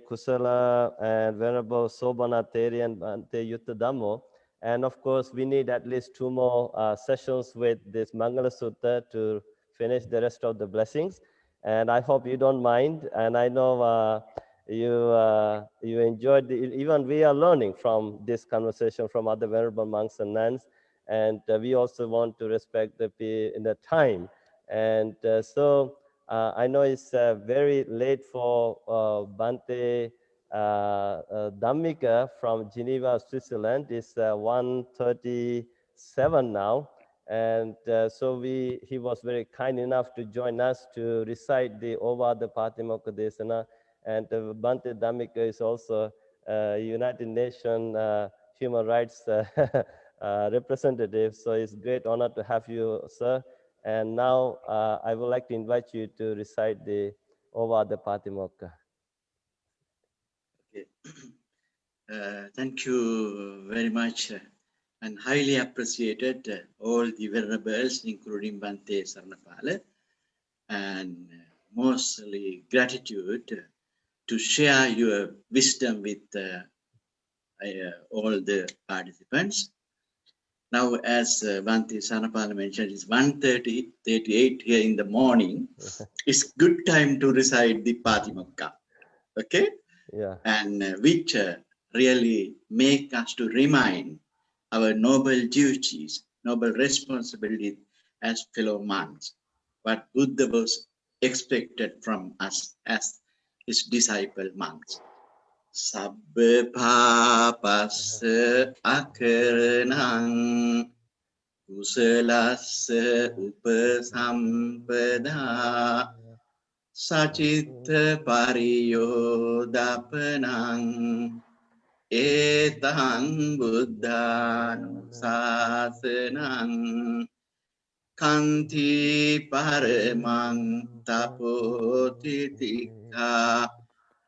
Speaker 1: Kusala and Venerable Sobanatheri and Bhante Yuttadhammo. And of course, we need at least 2 more sessions with this Mangala Sutta to finish the rest of the blessings. And I hope you don't mind. And I know you enjoyed even we are learning from this conversation from other venerable monks and nuns, and we also want to respect the time. And so I know it's very late for Bhante Dhammika from Geneva, Switzerland. It's 1:37 now, and so he was very kind enough to join us to recite the Ovada Patimokkha Desana. And Bhante Dhammika is also United Nations human rights representative. So it's a great honor to have you, sir. And now I would like to invite you to recite the Ovada Patimokkha.
Speaker 15: Okay. Thank you very much and highly appreciated all the venerables, including Bhante Saranapala, and mostly gratitude to share your wisdom with all the participants. Now, as Bhante Saranapala mentioned, it's 1:38 here in the morning. It's good time to recite the Patimokkha, okay?
Speaker 1: Yeah.
Speaker 15: And which really make us to remind our noble duties, noble responsibility as fellow monks, what Buddha was expected from us as his disciple monks. Sabba papassa akaranang kusalassa upasampada Sacitta pariyodapanang etang buddhanusasanang kanti paramang tapotitikha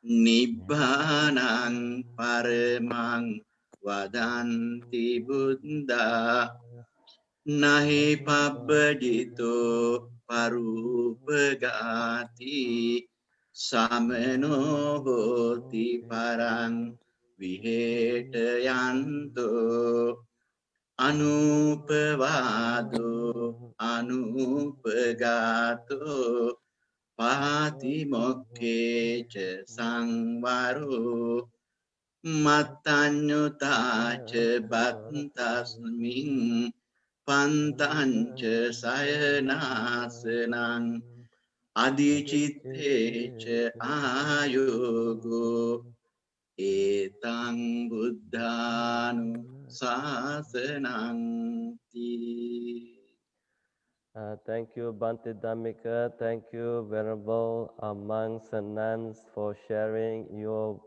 Speaker 15: nibbanang paramang vadanti buddha nahi pabbajito parupagati samano hoti parang vihetayanto anupavado anupagato patimokkhecha sangvaro mattanyutacha bhattasmin pantancha sayanasanang adicittecha ayogo etang buddhanu sasanang ti.
Speaker 1: Thank you, Bhante Dhammika. Thank you, venerable monks and nuns, for sharing your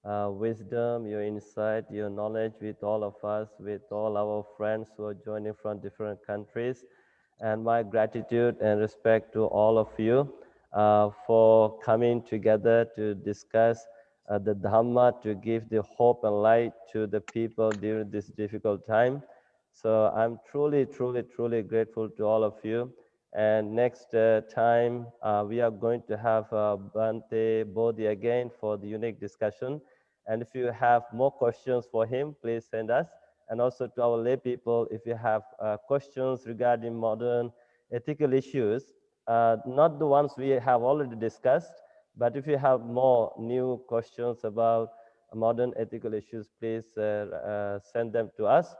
Speaker 1: wisdom, your insight, your knowledge with all of us, with all our friends who are joining from different countries. And my gratitude and respect to all of you for coming together to discuss the Dhamma, to give the hope and light to the people during this difficult time. So I'm truly, truly, truly grateful to all of you. And next time, we are going to have Bhante Bodhi again for the unique discussion. And if you have more questions for him, please send us. And also to our lay people, if you have questions regarding modern ethical issues, not the ones we have already discussed, but if you have more new questions about modern ethical issues, please send them to us.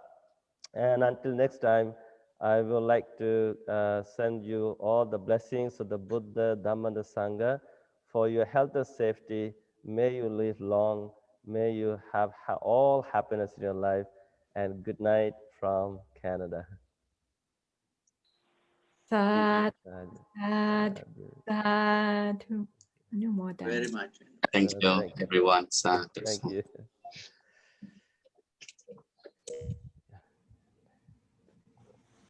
Speaker 1: And until next time, I would like to send you all the blessings of the Buddha, Dhamma, and the Sangha for your health and safety. May you live long. May you have all happiness in your life. And good night from Canada.
Speaker 6: Sadhu,
Speaker 1: Sadhu,
Speaker 6: sadhu,
Speaker 1: sadhu.
Speaker 6: sadhu.
Speaker 15: Very much.
Speaker 16: Thank you,
Speaker 1: Thank you.
Speaker 16: everyone. Sadhu.
Speaker 1: Thank you.